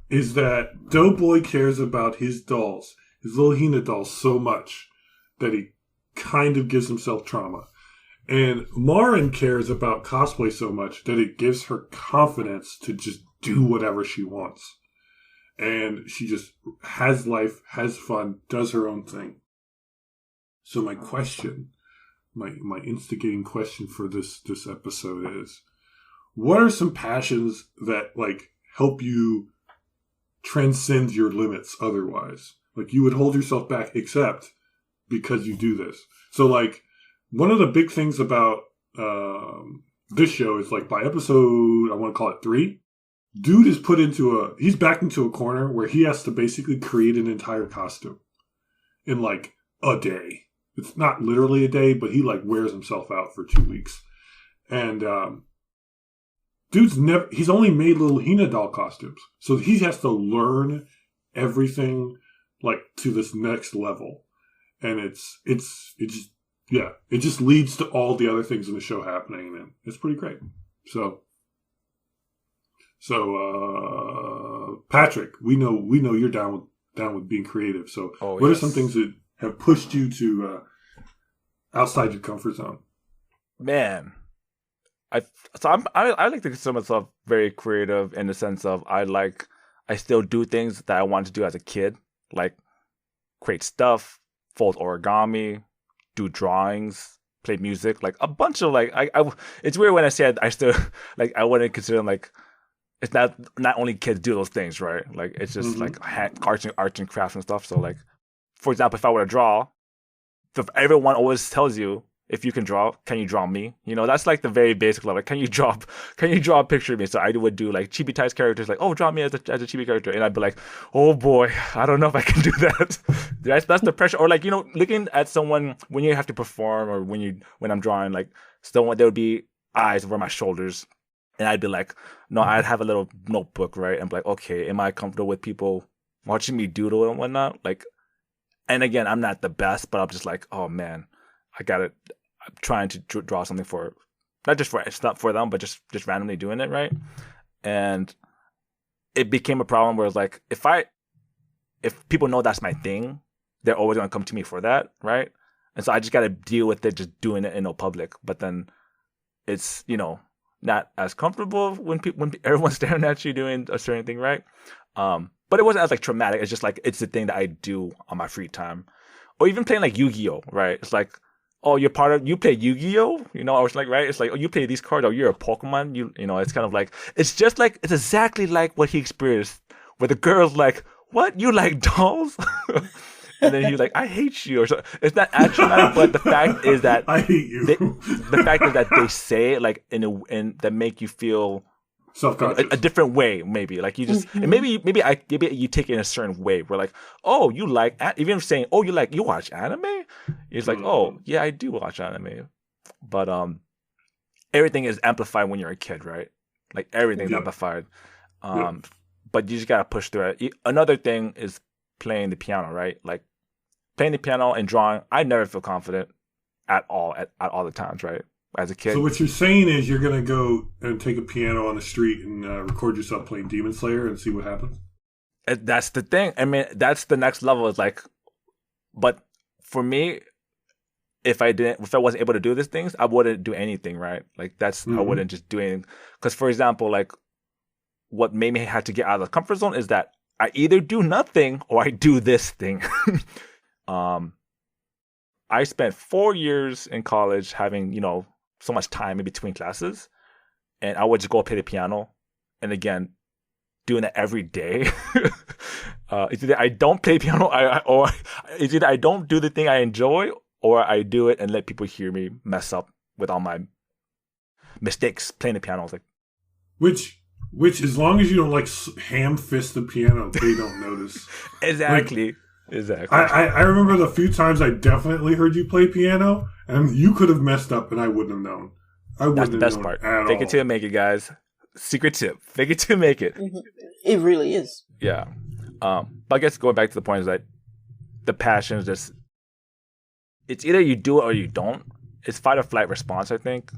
is that Doughboy cares about his dolls, his little Hina dolls, so much that he kind of gives himself trauma. And Marin cares about cosplay so much that it gives her confidence to just do whatever she wants. And she just has life, has fun, does her own thing. So my question, my instigating question for this episode is, what are some passions that like help you transcend your limits otherwise? Like you would hold yourself back except because you do this. So like one of the big things about this show is like by episode, I want to call it 3, dude is he's backed into a corner where he has to basically create an entire costume in like a day. It's not literally a day, but he like wears himself out for 2 weeks. And he's only made little Hina doll costumes. So he has to learn everything like to this next level. And it just leads to all the other things in the show happening, and it's pretty great. So Patrick, we know you're down with being creative. So what are some things that have pushed you to outside your comfort zone? Man, I like to consider myself very creative in the sense of I still do things that I wanted to do as a kid, like create stuff, fold origami, do drawings, play music, like a bunch of like I it's weird when I say I still like I wouldn't consider them like it's not only kids do those things, right? Like it's just like arts and crafts and stuff. So like for example, if I were to draw, if everyone always tells you if you can draw, can you draw me? You know, that's like the very basic level. Like, can you draw a picture of me? So I would do like chibi-type characters, like, oh, draw me as a chibi character, and I'd be like, oh boy, I don't know if I can do that. that's the pressure. Or like, you know, looking at someone when you have to perform, or when I'm drawing, like someone, there would be eyes over my shoulders, and I'd be like, no, I'd have a little notebook, right, and be like, okay, am I comfortable with people watching me doodle and whatnot? Like, and again, I'm not the best, but I'm just like, oh man, I'm trying to draw something for, it's not for them, but just randomly doing it, right? And it became a problem where it's like, if people know that's my thing, they're always going to come to me for that, right? And so I just got to deal with it, just doing it in no public. But then it's, you know, not as comfortable when everyone's staring at you doing a certain thing, right? But it wasn't as like traumatic. It's just like, it's the thing that I do on my free time. Or even playing like Yu-Gi-Oh, right? It's like, oh, you play Yu-Gi-Oh? You know, I was like, right? It's like, oh, you play these cards, or you're a Pokemon. You know, it's kind of like, it's just like, it's exactly like what he experienced, where the girl's like, what? You like dolls? And then he's like, I hate you. Or so. It's not actually, but the fact is that I hate you. The fact is that they say it like in that make you feel self-conscious, a different way, maybe like you just, and maybe you take it in a certain way. Where like, oh, you like, even saying, oh, you watch anime. It's like, oh, yeah, I do watch anime, but everything is amplified when you're a kid, right? Like everything's amplified. But you just gotta push through it. Another thing is playing the piano, right? Like playing the piano and drawing. I never feel confident at all at all the times, right? As a kid. So what you're saying is you're gonna go and take a piano on the street and record yourself playing Demon Slayer and see what happens? That's the thing. I mean, that's the next level. Is like, but for me, if I wasn't able to do these things, I wouldn't do anything, right? Like I wouldn't just do anything. Because for example, like what made me have to get out of the comfort zone is that I either do nothing or I do this thing. I spent 4 years in college having, you know, so much time in between classes, and I would just go play the piano. And again, doing it every day. It's either I don't play piano, or it's either I don't do the thing I enjoy, or I do it and let people hear me mess up with all my mistakes playing the piano. I was like, which as long as you don't like ham fist the piano, they don't notice. Exactly. Like, exactly. I remember the few times I definitely heard you play piano, and you could have messed up, and I wouldn't have known. That's the best part. Fake it till you make it, guys. Secret tip: fake it till you make it. It really is. Yeah. But I guess going back to the point is that the passion is just, it's either you do it or you don't. It's fight or flight response, I think.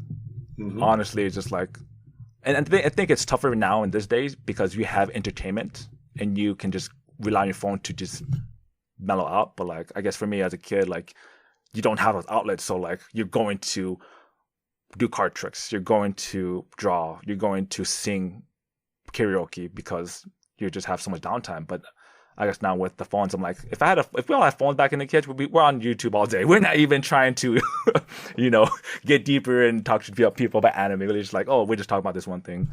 Honestly, it's just like, and I think it's tougher now in these days because you have entertainment and you can just rely on your phone to just mellow out. But like, I guess for me as a kid, like, you don't have those outlets, so like you're going to do card tricks. You're going to draw. You're going to sing karaoke because you just have so much downtime. But I guess now with the phones, I'm like, if we all had phones back in the kids, we're on YouTube all day. We're not even trying to, get deeper and talk to people about anime. We're just like, oh, we're just talking about this one thing,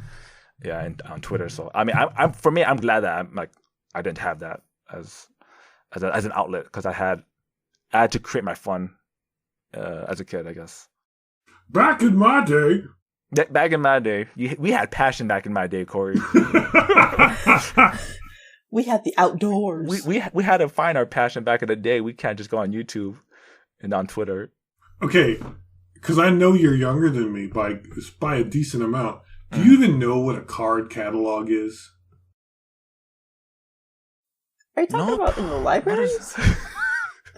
yeah, and on Twitter. So I mean, I'm glad that I didn't have that as an outlet because I had to create my fun as a kid, I guess. Back in my day. Back in my day, we had passion. Back in my day, Cori. We had the outdoors. We had to find our passion back in the day. We can't just go on YouTube and on Twitter. Okay, because I know you're younger than me by a decent amount. Do you even know what a card catalog is? Are you talking about in the libraries?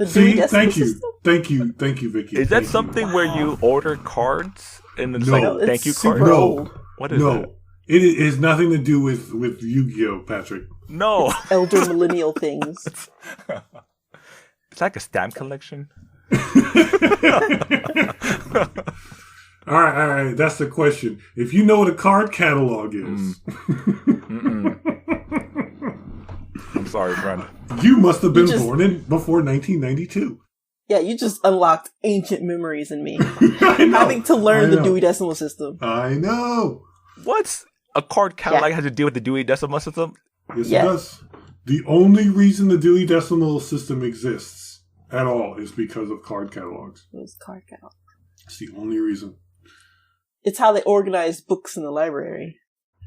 See, thank you, Vicky. Is that something where you order cards and it's thank you card? No, what is that? It has nothing to do with Yu-Gi-Oh, Patrick. No, elder millennial things. It's like a stamp collection. All right. That's the question. If you know what a card catalog is, I'm sorry, friend. You must have been born before 1992. Yeah, you just unlocked ancient memories in me. Having to learn the Dewey Decimal System. I know. What's a card catalog has to do with the Dewey Decimal System? Yes, it does. The only reason the Dewey Decimal System exists at all is because of card catalogs. Those card catalogs. It's the only reason. It's how they organize books in the library.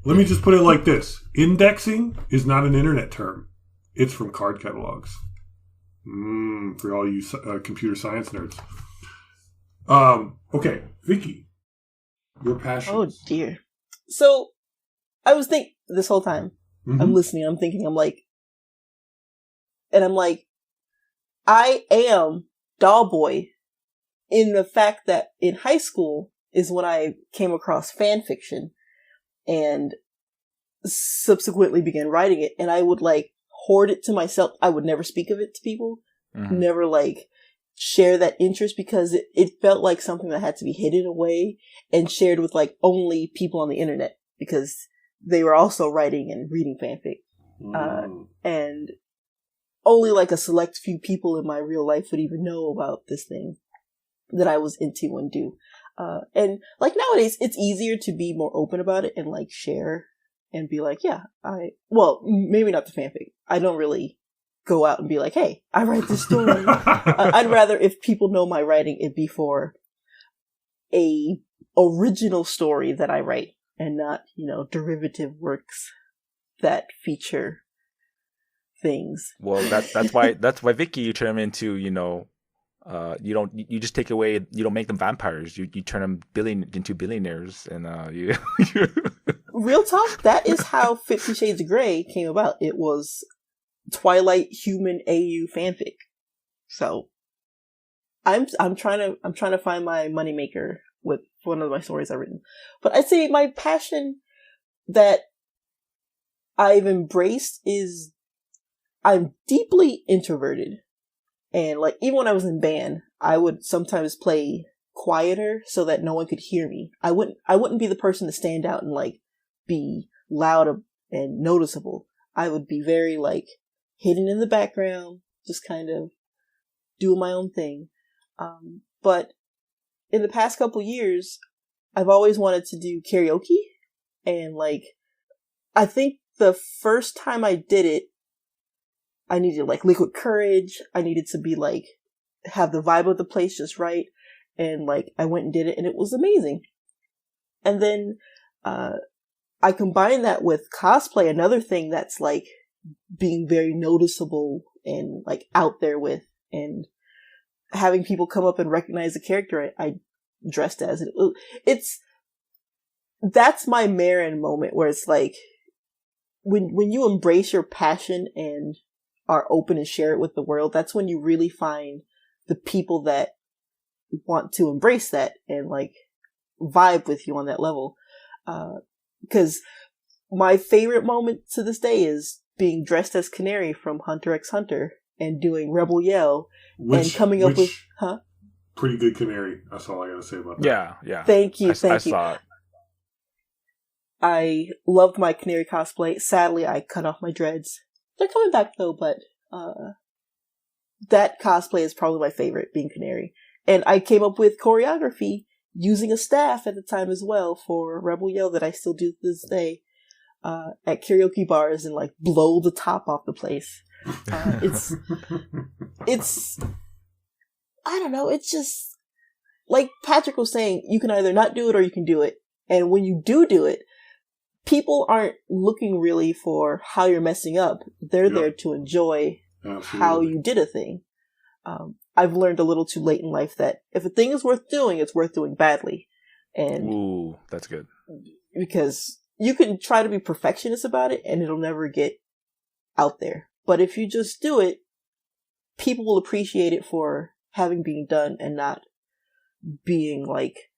Let me just put it like this. Indexing is not an internet term. It's from card catalogs. For all you computer science nerds. Okay, Vicky. Your passion. Oh, dear. So, I was thinking this whole time. I'm listening. I'm thinking. I'm like, I am Doll Boy in the fact that in high school is when I came across fan fiction and subsequently began writing it. And I would hoard it to myself. I would never speak of it to people. Never share that interest because it felt like something that had to be hidden away and shared with only people on the internet because they were also writing and reading fanfic. And only a select few people in my real life would even know about this thing that I was into and do. And nowadays it's easier to be more open about it and share and be maybe not the fanfic. I don't really go out and be like, hey, I write this story. I'd rather if people know my writing, it be for a original story that I write and not, derivative works that feature things. Well, that's why Vicky, you turn them into, you just take away, you don't make them vampires. You turn them into billionaires and you Real talk, that is how 50 Shades of Grey came about. It was Twilight human AU fanfic. So I'm trying to find my moneymaker with one of my stories I've written. But I'd say my passion that I've embraced is I'm deeply introverted. And even when I was in band, I would sometimes play quieter so that no one could hear me. I wouldn't be the person to stand out and be loud and noticeable. I would be very hidden in the background, just kind of doing my own thing. But in the past couple years, I've always wanted to do karaoke. And I think the first time I did it, I needed liquid courage. I needed to be have the vibe of the place just right. And I went and did it and it was amazing. And then, I combined that with cosplay, another thing that's being very noticeable and out there with, and having people come up and recognize the character I dressed as. That's my Marin moment where it's when you embrace your passion and are open and share it with the world, that's when you really find the people that want to embrace that and vibe with you on that level. Because my favorite moment to this day is being dressed as Canary from Hunter x Hunter and doing Rebel Yell and coming up with, pretty good canary. That's all I gotta say about that. Yeah. Thank you. I saw it. I loved my canary cosplay. Sadly, I cut off my dreads. They're coming back though, but that cosplay is probably my favorite, being canary. And I came up with choreography using a staff at the time as well for Rebel Yell that I still do to this day at karaoke bars and like blow the top off the place. It's I don't know. It's just like Patrick was saying, you can either not do it or you can do it. And when you do it, people aren't looking really for how you're messing up. They're there to enjoy how you did a thing. I've learned a little too late in life that if a thing is worth doing, it's worth doing badly. And ooh, that's good. Because you can try to be perfectionist about it and it'll never get out there. But if you just do it, people will appreciate it for having been done and not being like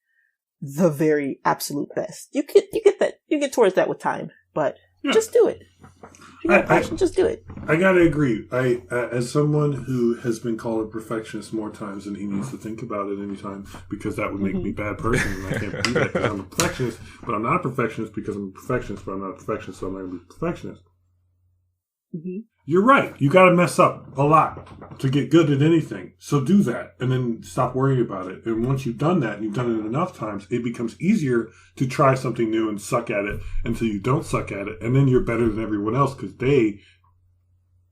the very absolute best. You get towards that with time, but just do it. If you have passion, just do it. I gotta agree. As someone who has been called a perfectionist more times than he needs to think about it any time, because that would make me a bad person, and I can't do that because I'm a perfectionist. But I'm not a perfectionist because I'm a perfectionist. But I'm not a perfectionist, so I'm not gonna be a perfectionist. Mm-hmm. You're right. You got to mess up a lot to get good at anything. So do that and then stop worrying about it. And once you've done that and you've done it enough times, it becomes easier to try something new and suck at it until you don't suck at it. And then you're better than everyone else because they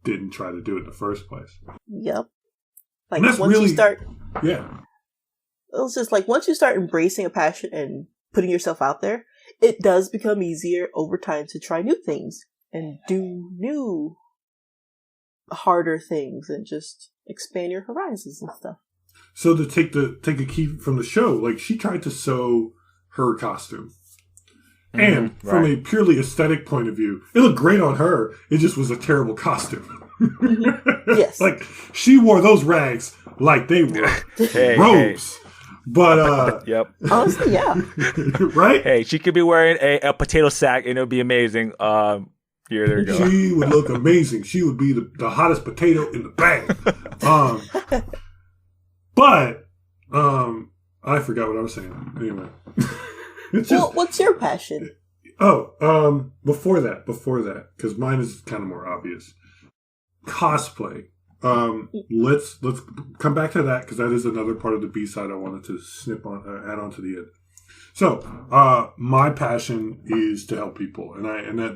didn't try to do it in the first place. Yep. Like once you start... Yeah. It's just like once you start embracing a passion and putting yourself out there, it does become easier over time to try new things and do new harder things and just expand your horizons and stuff. So to take a key from the show, like she tried to sew her costume. And from a purely aesthetic point of view, it looked great on her. It just was a terrible costume. Yes. Like she wore those rags like they were robes. Hey. But yep. Honestly, yeah. Right? Hey, she could be wearing a potato sack and it would be amazing. Here, there you go. She would look amazing. She would be the hottest potato in the bag. But I forgot what I was saying. Anyway. What's your passion? Before that, because mine is kind of more obvious. Cosplay. Let's come back to that because that is another part of the B-side I wanted to add on to the end. So, my passion is to help people, and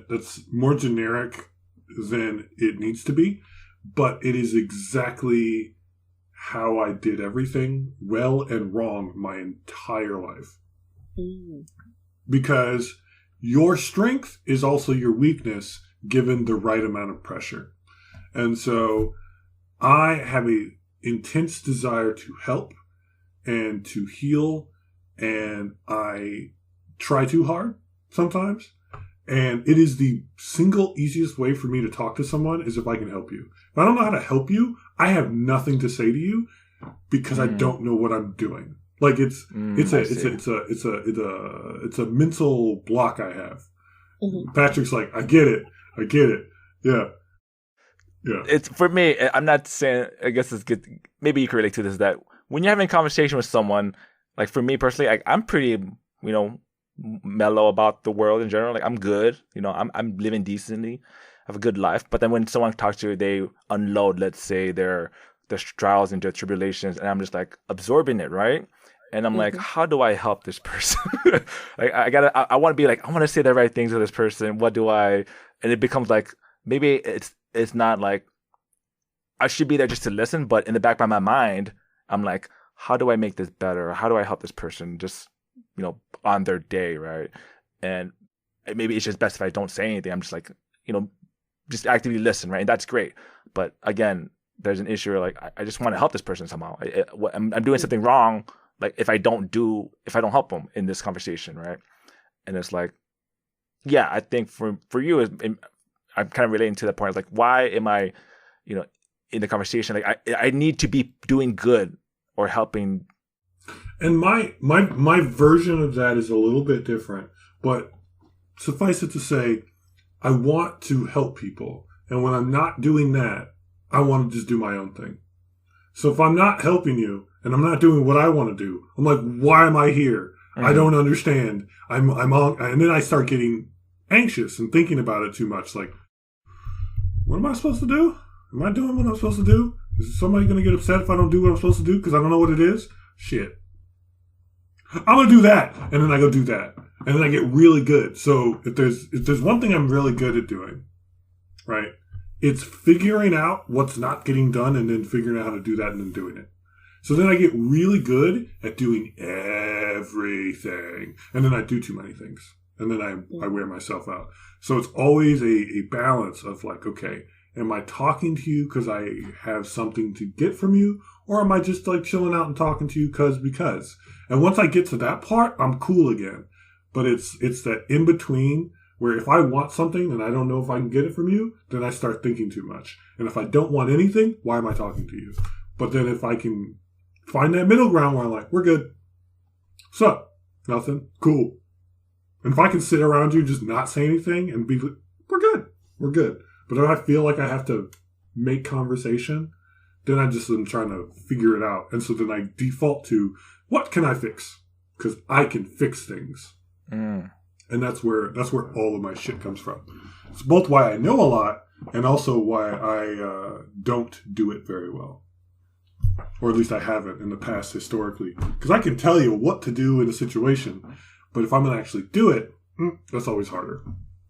that's more generic than it needs to be, but it is exactly how I did everything well and wrong my entire life. Because your strength is also your weakness given the right amount of pressure. And so I have a intense desire to help and to heal, and I try too hard sometimes. And it is the single easiest way for me to talk to someone is if I can help you. If I don't know how to help you, I have nothing to say to you because I don't know what I'm doing. Like it's a mental block I have. Mm-hmm. Patrick's like, I get it. Yeah. It's for me. I'm not saying. I guess it's good. Maybe you can relate to this. That when you're having a conversation with someone, like for me personally, I'm pretty, mellow about the world in general. Like I'm good. I'm living decently. I have a good life. But then when someone talks to you, they unload, let's say, their trials and their tribulations, and I'm just like absorbing it, right? And I'm like, how do I help this person? Like I want to be like, I want to say the right things to this person. What do I? And it becomes like maybe it's not like I should be there just to listen, but in the back of my mind, I'm like, how do I make this better? How do I help this person just, on their day, right? And maybe it's just best if I don't say anything. I'm just like, just actively listen, right? And that's great. But again, there's an issue where like, I just want to help this person somehow. I'm doing something wrong. Like if I don't help them in this conversation, right? And it's like, yeah, I think for you, I'm kind of relating to that point. Like, why am I, in the conversation? Like, I need to be doing good or helping. And my version of that is a little bit different, but suffice it to say, I want to help people, and when I'm not doing that, I want to just do my own thing. So if I'm not helping you and I'm not doing what I want to do, I'm like, why am I here? I don't understand. I'm on, and then I start getting anxious and thinking about it too much. Like, what am I supposed to do? Am I doing what I'm supposed to do? Is somebody going to get upset if I don't do what I'm supposed to do because I don't know what it is? Shit. I'm going to do that. And then I go do that. And then I get really good. So if there's one thing I'm really good at doing, right, it's figuring out what's not getting done and then figuring out how to do that and then doing it. So then I get really good at doing everything. And then I do too many things. And then I wear myself out. So it's always a balance of like, okay, am I talking to you because I have something to get from you? Or am I just like chilling out and talking to you because? And once I get to that part, I'm cool again. But it's that in between where if I want something and I don't know if I can get it from you, then I start thinking too much. And if I don't want anything, why am I talking to you? But then if I can find that middle ground where I'm like, we're good. What's up? Nothing. Cool. And if I can sit around you, just not say anything and be like, we're good. We're good. But if I feel like I have to make conversation, then I just am trying to figure it out. And so then I default to, what can I fix? Because I can fix things. And that's where all of my shit comes from. It's both why I know a lot and also why I don't do it very well. Or at least I haven't in the past historically. Because I can tell you what to do in a situation, but if I'm going to actually do it, that's always harder.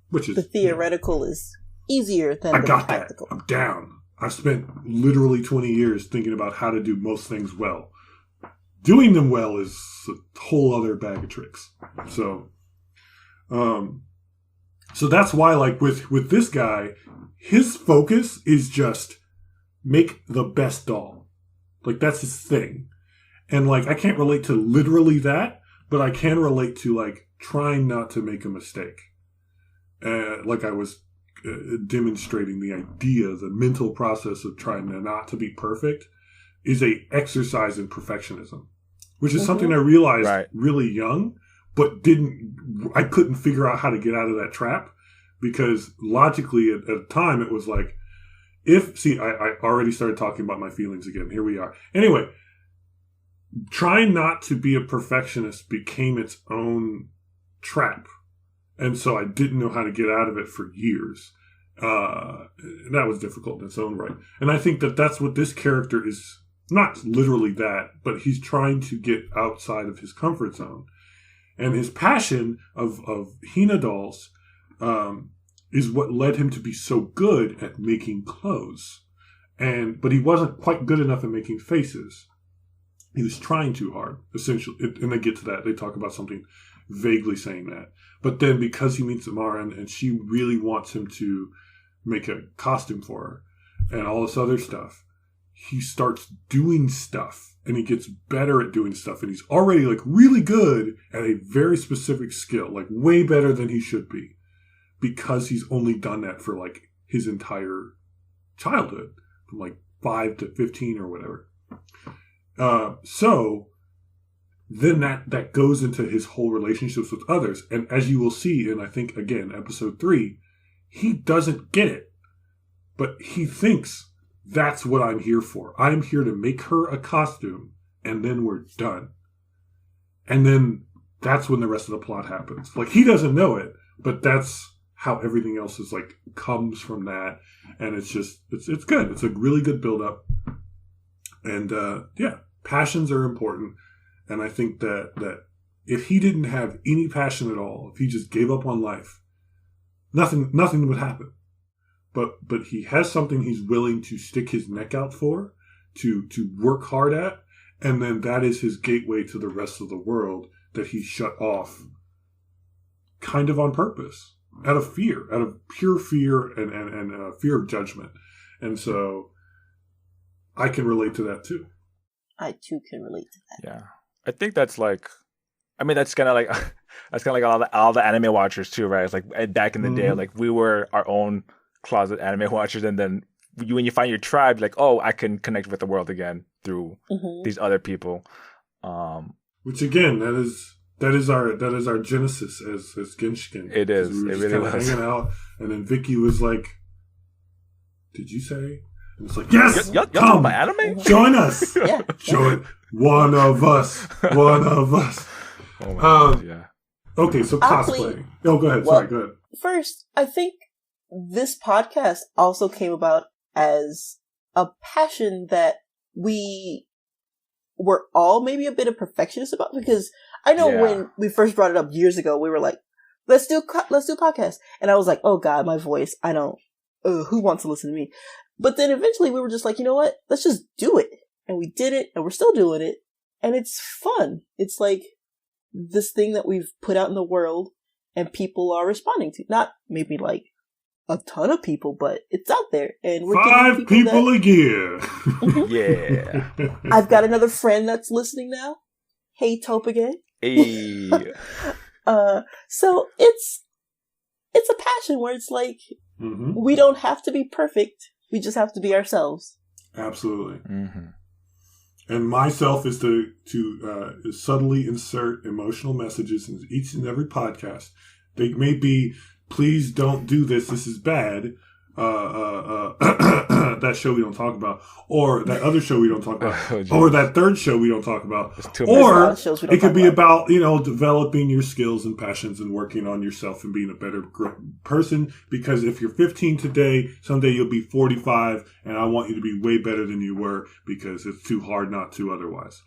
Which is the theoretical is easier than the practical. That. I'm down. I've spent literally 20 years thinking about how to do most things well. Doing them well is a whole other bag of tricks. So that's why, like with this guy, his focus is just make the best doll. Like that's his thing. And like I can't relate to literally that, but I can relate to like trying not to make a mistake. Like I was demonstrating the idea, the mental process of trying not to be perfect is a exercise in perfectionism, which is something I realized really young, but I couldn't figure out how to get out of that trap because logically at the time it was like, I already started talking about my feelings again. Here we are. Anyway, trying not to be a perfectionist became its own trap. And so I didn't know how to get out of it for years. And that was difficult in its own right. And I think that's what this character is, not literally that, but he's trying to get outside of his comfort zone. And his passion of Hina dolls is what led him to be so good at making clothes. But he wasn't quite good enough at making faces. He was trying too hard, essentially. And they get to that. They talk about something vaguely saying that. But then because he meets Amara and she really wants him to make a costume for her and all this other stuff, he starts doing stuff and he gets better at doing stuff. And he's already like really good at a very specific skill, like way better than he should be because he's only done that for like his entire childhood from like 5 to 15 or whatever. So then that goes into his whole relationships with others. And as you will see in, I think, again, episode 3, he doesn't get it. But he thinks that's what I'm here for. I'm here to make her a costume, and then we're done. And then that's when the rest of the plot happens. Like, he doesn't know it, but that's how everything else is, like, comes from that. And it's just, it's good. It's a really good build-up. And, passions are important. And I think that if he didn't have any passion at all, if he just gave up on life, nothing would happen. But he has something he's willing to stick his neck out for, to work hard at, and then that is his gateway to the rest of the world that he shut off kind of on purpose, out of pure fear and fear of judgment. And so I can relate to that too. I too can relate to that. Yeah. I think that's like, I mean, that's kind of like all the anime watchers too, right? It's like back in the day, like we were our own closet anime watchers, and then when you find your tribe, like, oh, I can connect with the world again through these other people. Which again, that is our genesis as Genshin. It is. We were it just really was hanging out, and then Vicky was like, "Did you say And it's like, yes, Y'all talking come, about anime? join us. Yeah. Join one of us. One of us. Oh my God, yeah. Okay, so cosplay. Oh, go ahead. Sorry, go ahead. First, I think this podcast also came about as a passion that we were all maybe a bit of perfectionists about, because I know when we first brought it up years ago, we were like, let's do podcasts. And I was like, oh God, my voice. I don't, who wants to listen to me? But then eventually we were just like, you know what? Let's just do it. And we did it, and we're still doing it. And it's fun. It's like this thing that we've put out in the world and people are responding to. Not maybe like a ton of people, but it's out there. And we're 5 people a year. Yeah. I've got another friend that's listening now. Hey, Taupe again. Hey. So it's a passion where it's like, we don't have to be perfect. We just have to be ourselves. Absolutely. And myself is to subtly insert emotional messages in each and every podcast. They may be, please don't do this. This is bad. That show we don't talk about, or that other show we don't talk about, or that third show we don't talk about, or it could be about developing your skills and passions and working on yourself and being a better person. Because if you're 15 today, someday you'll be 45, and I want you to be way better than you were, because it's too hard not to otherwise.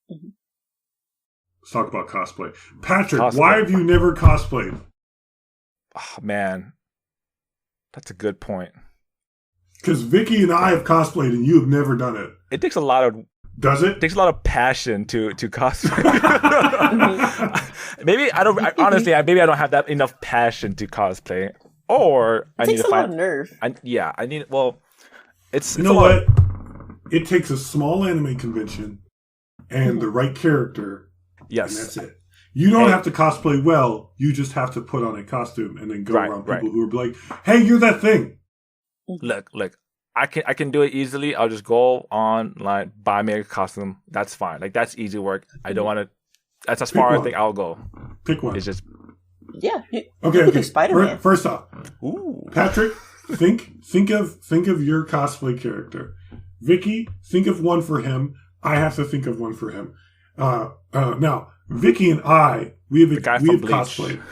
Let's talk about cosplay. Patrick, why have you never cosplayed? Oh, man. That's a good point. Because Vicky and I have cosplayed and you have never done it. It takes a lot of... Does it? It takes a lot of passion to cosplay. Maybe I don't... Honestly, maybe I don't have that enough passion to cosplay. Or I need to find... It takes a lot of nerve. I need... Well, it's... You know what? It takes a small anime convention and the right character. Yes. And that's it. You don't have to cosplay well. You just have to put on a costume and then go around people who are like, "Hey, you're that thing." Look. I can do it easily. I'll just go online, buy me a costume. That's fine. Like, that's easy work. I don't want to. That's as far as I think I'll go. Pick one. Yeah. Okay. Spider-Man. First off, Patrick, think of your cosplay character. Vicky, think of one for him. I have to think of one for him. Now. Vicky and I, we have cosplayed.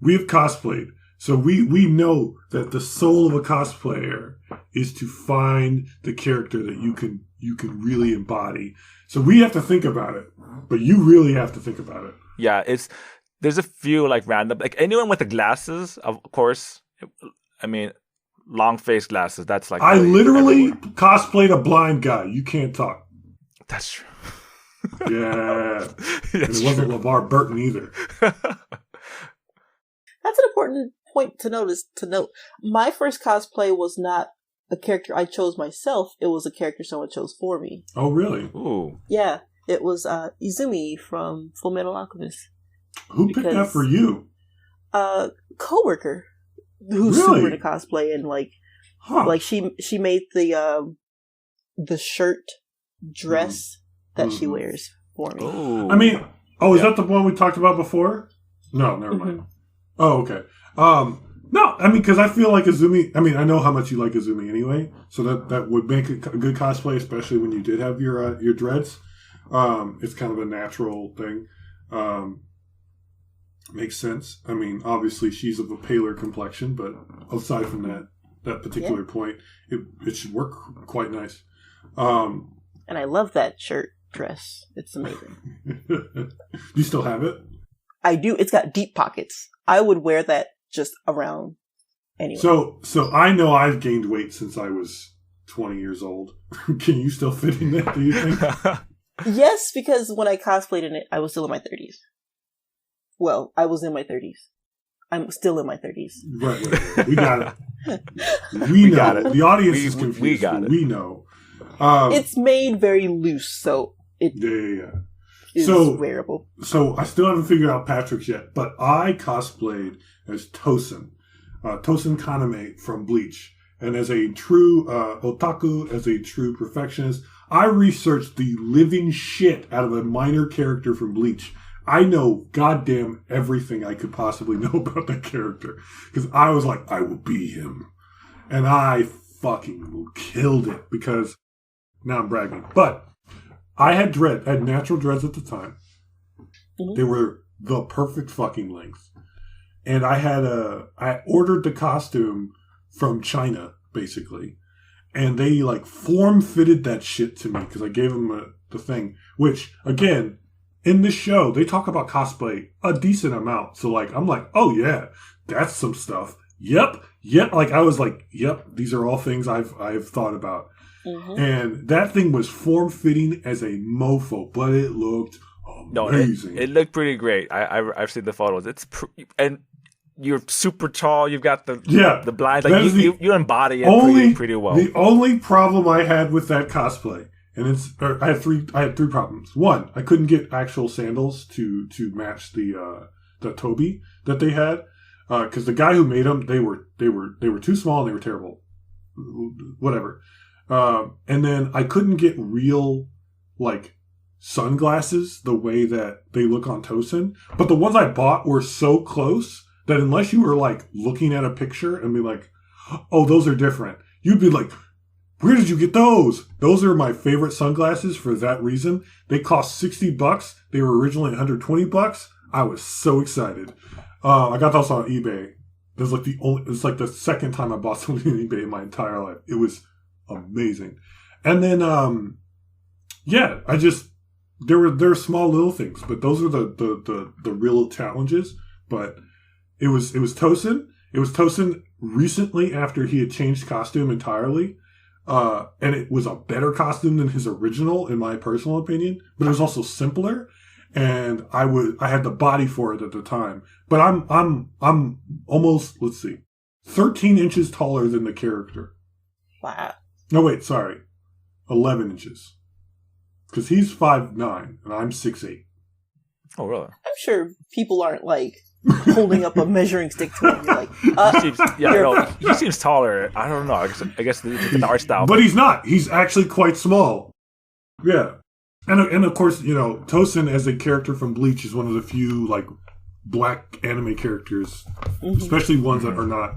We have cosplayed. So we know that the soul of a cosplayer is to find the character that you can really embody. So we have to think about it. But you really have to think about it. Yeah, there's a few like random, like anyone with the glasses, of course. I mean, long face glasses, that's like... I literally cosplayed a blind guy. You can't talk. That's true. Yeah. And it wasn't LeVar Burton either. That's an important point to note. My first cosplay was not a character I chose myself. It was a character someone chose for me. Oh, really? Ooh. Yeah. It was Izumi from Fullmetal Alchemist. Who picked that for you? A coworker who's super into cosplay, and like she made the shirt dress that she wears for me. Ooh. I mean, is that the one we talked about before? No, never mind. Oh, okay. No, I mean, because I feel like Izumi, I mean, I know how much you like Izumi anyway, so that would make a good cosplay, especially when you did have your dreads. It's kind of a natural thing. Makes sense. I mean, obviously she's of a paler complexion, but aside from that particular point, it should work quite nice. And I love that shirt dress. It's amazing. You still have it? I do. It's got deep pockets. I would wear that just around anyway. So I know I've gained weight since I was 20 years old. Can you still fit in that, do you think? Yes, because when I cosplayed in it, I was still in my 30s. Well, I was in my 30s. I'm still in my 30s. Right. We got it. We know. Got it. The audience is confused. We got it. We know. It's made very loose, so it is wearable. So I still haven't figured out Patrick's yet, but I cosplayed as Tosen Kaname from Bleach. And as a true otaku, as a true perfectionist, I researched the living shit out of a minor character from Bleach. I know goddamn everything I could possibly know about that character. Because I was like, I will be him. And I fucking killed it because now I'm bragging. But I had natural dreads at the time. Mm-hmm. They were the perfect fucking length. And I ordered the costume from China, basically. And they like form fitted that shit to me because I gave them the thing, which again, in this show, they talk about cosplay a decent amount. So like, I'm like, oh yeah, that's some stuff. Yep. Like I was like, yep, these are all things I've thought about. Mm-hmm. And that thing was form fitting as a mofo, but it looked amazing. No, it looked pretty great. I've seen the photos. And you're super tall. You've got the blinds. Like you embody it pretty well. The only problem I had with that cosplay, and I had three problems. One, I couldn't get actual sandals to match the Toby that they had because the guy who made them they were too small and they were terrible. Whatever. And then I couldn't get real like sunglasses the way that they look on Tosin, but the ones I bought were so close that unless you were like looking at a picture and be like, oh, those are different, you'd be like, where did you get those? Those are my favorite sunglasses for that reason. They cost $60. They were originally $120. I was so excited. I got those on eBay. It's like the second time I bought something on eBay in my entire life. It was amazing. And then, there were small little things, but those are the real challenges. But it was Tosin. It was Tosin recently after he had changed costume entirely. And it was a better costume than his original, in my personal opinion. But it was also simpler, and I had the body for it at the time. But I'm almost 13 inches taller than the character. Wow. No, wait, sorry, 11 inches. Because he's 5'9" and I'm 6'8". Oh, really? I'm sure people aren't like holding up a measuring stick to him. Like, he seems taller. I don't know. I guess it's an art style. But he's not. He's actually quite small. Yeah. And of course, Tosin as a character from Bleach is one of the few like black anime characters, especially ones that are not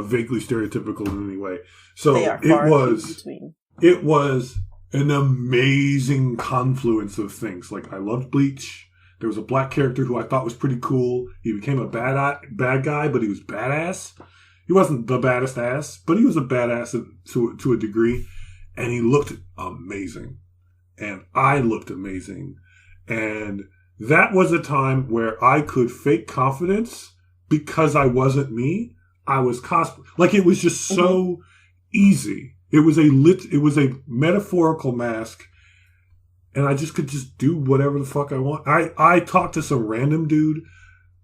vaguely stereotypical in any way. So it was an amazing confluence of things. Like I loved Bleach. There was a black character who I thought was pretty cool. He became a bad guy, but he was badass. He wasn't the baddest ass, but he was a badass to a degree. And he looked amazing. And I looked amazing. And that was a time where I could fake confidence because I wasn't me. I was cosplay. Like it was just so easy. It was a metaphorical mask. And I just could do whatever the fuck I want. I talked to some random dude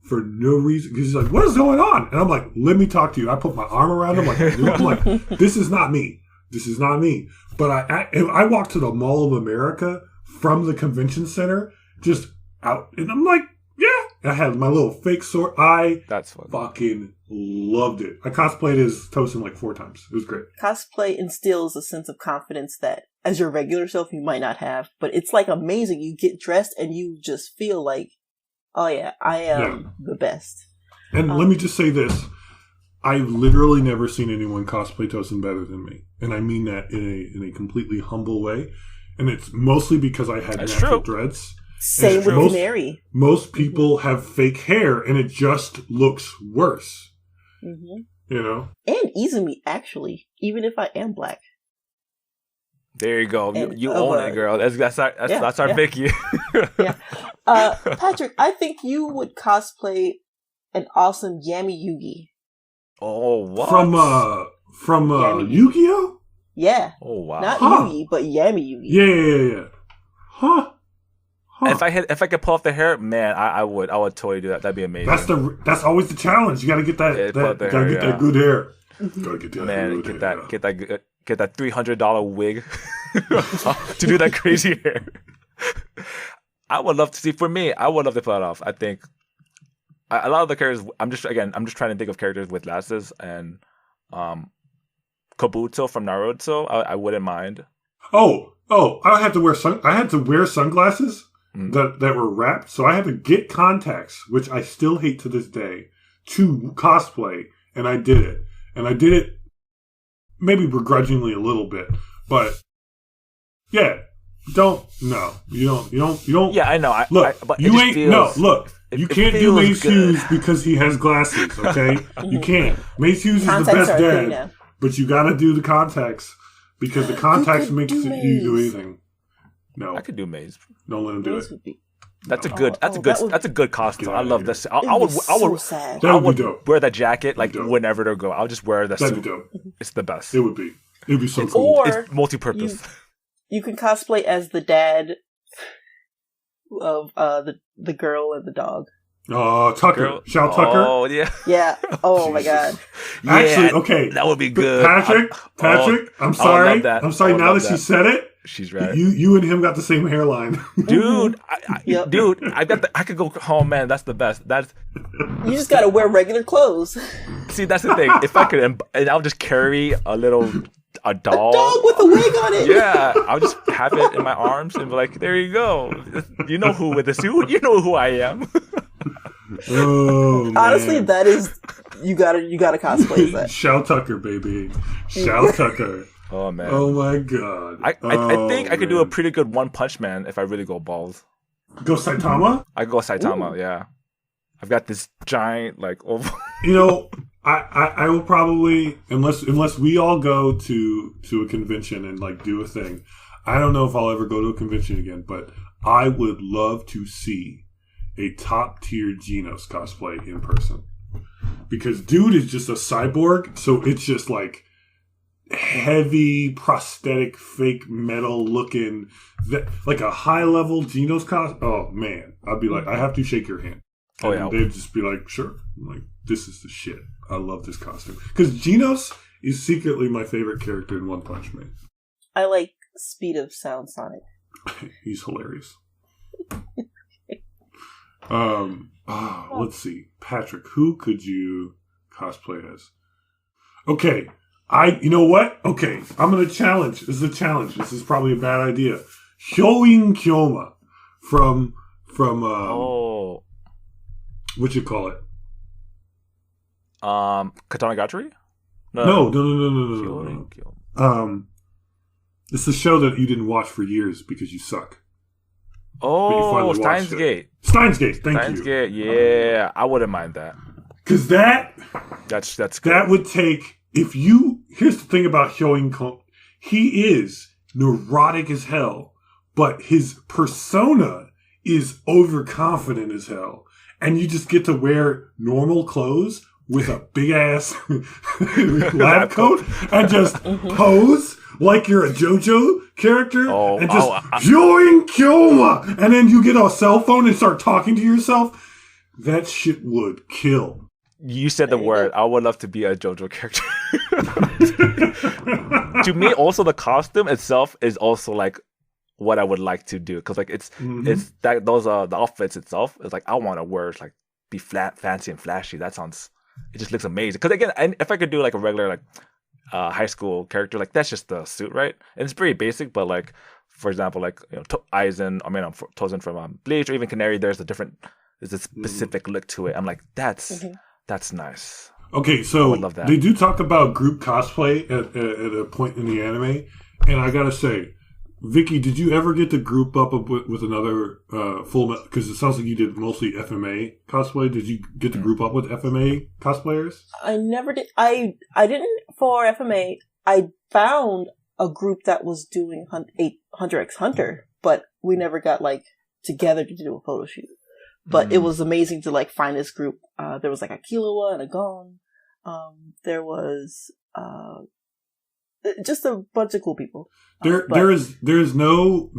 for no reason. Because he's like, what is going on? And I'm like, let me talk to you. I put my arm around him. I'm like, this is not me. This is not me. But I walked to the Mall of America from the convention center, just out. And I'm like, yeah. I had my little fake sword. That's fun. Fucking loved it. I cosplayed as Tosin like 4 times. It was great. Cosplay instills a sense of confidence that as your regular self you might not have, but it's like amazing. You get dressed and you just feel like, oh yeah, I am the best. And let me just say this. I've literally never seen anyone cosplay Tosin better than me. And I mean that in a completely humble way. And it's mostly because I had natural dreads. Same with Canary. Most people have fake hair and it just looks worse. Mm-hmm. And Izumi, actually, even if I am black. There you go. You own it, girl. That's our Vicky. Yeah. Patrick, I think you would cosplay an awesome Yami Yugi. Oh, what? From Yu-Gi-Oh? Yeah. Oh, wow. Not Yugi, but Yami Yugi. Yeah. Huh. If I could pull off the hair, man, I would totally do that. That'd be amazing. That's always the challenge. You got to get that good hair. Gotta get that good hair. Get that $300 wig to do that crazy hair. I would love to see. For me, I would love to pull it off. I think a lot of the characters. I'm just trying to think of characters with glasses, and Kabuto from Naruto. I wouldn't mind. Oh! I had to wear sunglasses that were wrapped, so I had to get contacts, which I still hate to this day, to cosplay, and I did it. And I did it maybe begrudgingly a little bit, but yeah, you don't. Yeah, I know. But you ain't you can't do Mace Hughes because he has glasses. Okay, you can't. Mace Hughes is the best dad, but you got to do the contacts because the contacts makes you do anything. No, I could do Maze. Don't let him do it. That's a good costume. I love this. I would wear that jacket like whenever they go. I'll just wear that suit. Dope. It's the best. It would be so cool. Or it's multi-purpose. You can cosplay as the dad of the girl and the dog. Tucker. Shout Tucker. Oh, yeah. Yeah. Oh, my God. Actually, okay. That would be good. Patrick, I'm sorry. I'm sorry. Now that she said it, she's right. You and him got the same hairline. Dude, I could go, oh, man, that's the best. You just got to wear regular clothes. See, that's the thing. If I could, and I'll just carry a doll. A dog with a wig on it. Yeah, I'll just have it in my arms and be like, there you go. You know who with the suit. You know who I am. Oh, man. Honestly, that is you gotta cosplay that. Shout Tucker, baby. Shout Tucker. Oh man. Oh my God. I think I could do a pretty good One Punch Man if I really go balls. Go Saitama? I go Saitama. Ooh. Yeah. I've got this giant I will probably unless we all go to a convention and like do a thing. I don't know if I'll ever go to a convention again, but I would love to see a top tier Genos cosplay in person. Because dude is just a cyborg, so it's just like heavy prosthetic fake metal looking like a high level Genos cosplay. Oh man, I'd be like, I have to shake your hand. Oh yeah. They'd just be like, sure. I'm like, this is the shit. I love this costume. Because Genos is secretly my favorite character in One Punch Man. I like Speed of Sound Sonic. He's hilarious. Let's see. Patrick, who could you cosplay as? Okay. You know what? Okay. I'm going to challenge. This is a challenge. This is probably a bad idea. Hyoin Kyoma from what you call it? Katana Gatari? No. It's the show that you didn't watch for years because you suck. Oh, Steins Gate. Steins Gate, thank you. Steins Gate, yeah. I wouldn't mind that. Because that's good. That would take, here's the thing about Hyoin Kyoma. He is neurotic as hell, but his persona is overconfident as hell. And you just get to wear normal clothes with a big ass lab coat and just pose like you're a JoJo character and just Hyoin Kyoma, and then you get a cell phone and start talking to yourself. That shit would kill. You said the word. I would love to be a JoJo character. To me, also the costume itself is also like what I would like to do, because like it's that those are the outfits itself. It's like I want to wear like be fancy and flashy. It just looks amazing. Because again, if I could do like a regular like high school character, like that's just the suit, right? And it's pretty basic, but like for example, like Tozen from Bleach, or even Canary, there's a specific look to it. I'm like, that's nice. Okay, so they do talk about group cosplay at a point in the anime, and I gotta say, Vicky, did you ever get to group up with another full? Because it sounds like you did mostly FMA cosplay. Did you get to group up with FMA cosplayers? I never did. I didn't for FMA. I found a group that was doing Hunter x Hunter, but we never got like together to do a photo shoot. But it was amazing to like find this group. There was like a Killua and a Gon. There was just a bunch of cool people. There is no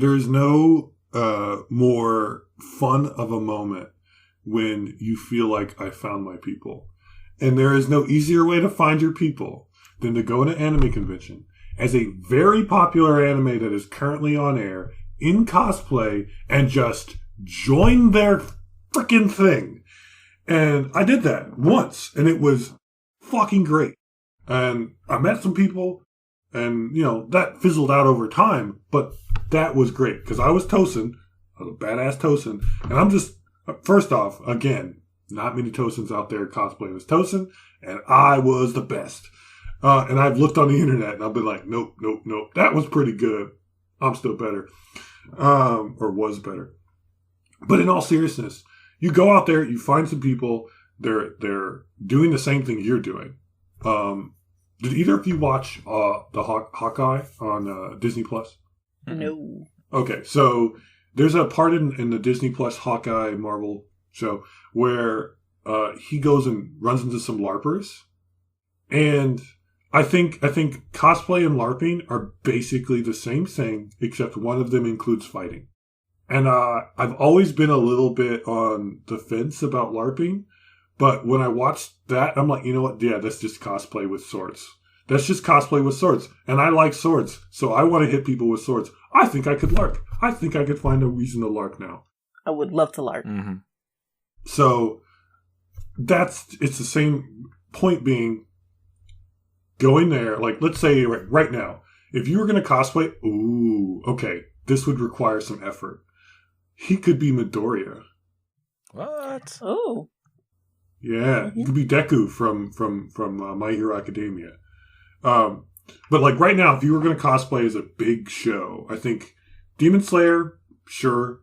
more fun of a moment when you feel like I found my people, and there is no easier way to find your people than to go to an anime convention as a very popular anime that is currently on air in cosplay and just join their freaking thing. And I did that once, and it was fucking great. And I met some people. And, that fizzled out over time, but that was great, because I was Tosen, I was a badass Tosen, and I'm just, first off, again, not many Tosens out there cosplaying as Tosen, and I was the best. And I've looked on the internet and I've been like, nope. That was pretty good. I'm still better. Or was better. But in all seriousness, you go out there, you find some people, they're doing the same thing you're doing. Did either of you watch the Hawkeye on Disney Plus? No. Okay, so there's a part in the Disney Plus Hawkeye Marvel show where he goes and runs into some LARPers. And I think cosplay and LARPing are basically the same thing, except one of them includes fighting. And I've always been a little bit on the fence about LARPing, but when I watched that, I'm like, you know what? Yeah, that's just cosplay with swords. That's just cosplay with swords. And I like swords, so I want to hit people with swords. I think I could LARP. I think I could find a reason to LARP now. I would love to LARP. Mm-hmm. So it's the same point being going there. Like, let's say right now, if you were going to cosplay, okay, this would require some effort. He could be Midoriya. What? Oh. Yeah, he could be Deku from My Hero Academia. But like right now, if you were going to cosplay as a big show, I think Demon Slayer, sure.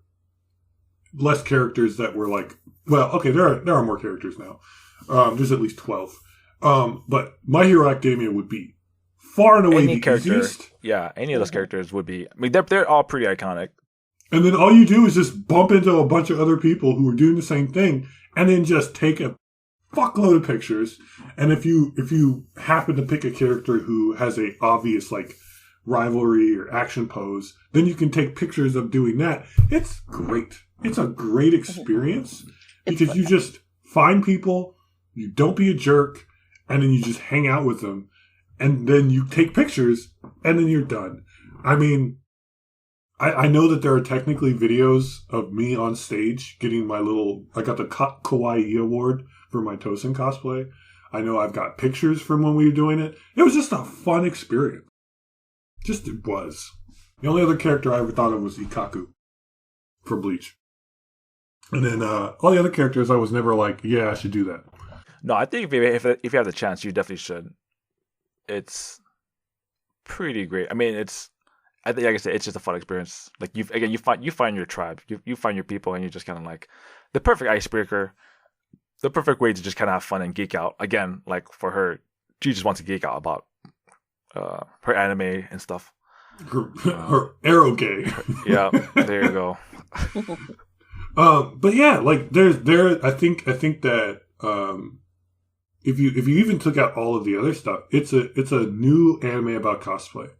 Less characters that were like, well, okay, there are more characters now. There's at least 12. But My Hero Academia would be far and away the easiest. Yeah, any of those characters would be. I mean, they're all pretty iconic. And then all you do is just bump into a bunch of other people who are doing the same thing, and then just take a fuckload of pictures. And if you happen to pick a character who has a obvious like rivalry or action pose, then you can take pictures of doing that. It's great. It's a great experience because you just find people, you don't be a jerk, and then you just hang out with them, and then you take pictures, and then you're done. I mean, I know that there are technically videos of me on stage getting my I got the Kawaii Award for my Tosen cosplay. I know I've got pictures from when we were doing it. It was just a fun experience. Just it was. The only other character I ever thought of was Ikaku from Bleach. And then all the other characters I was never like, yeah, I should do that. No, I think if you have the chance, you definitely should. It's pretty great. I mean, I think, like I said, it's just a fun experience. Like you find your tribe, you find your people, and you just kind of like the perfect icebreaker, the perfect way to just kind of have fun and geek out. Again, like for her, she just wants to geek out about her anime and stuff. Her arrow gay. Yeah, there you go. But yeah, like I think that if you even took out all of the other stuff, it's a new anime about cosplay.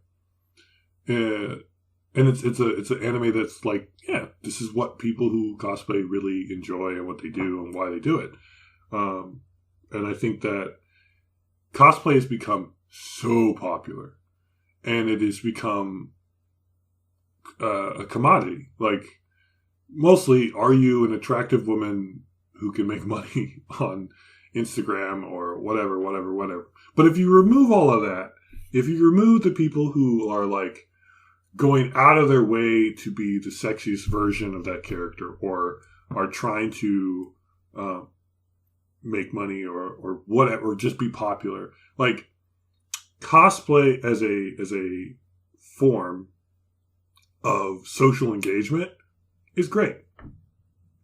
And it's an anime that's like, yeah, this is what people who cosplay really enjoy and what they do and why they do it. And I think that cosplay has become so popular, and it has become a commodity. Like, mostly, are you an attractive woman who can make money on Instagram or whatever. But if you remove all of that, if you remove the people who are like going out of their way to be the sexiest version of that character, or are trying to make money or whatever, or just be popular, like cosplay as a form of social engagement is great.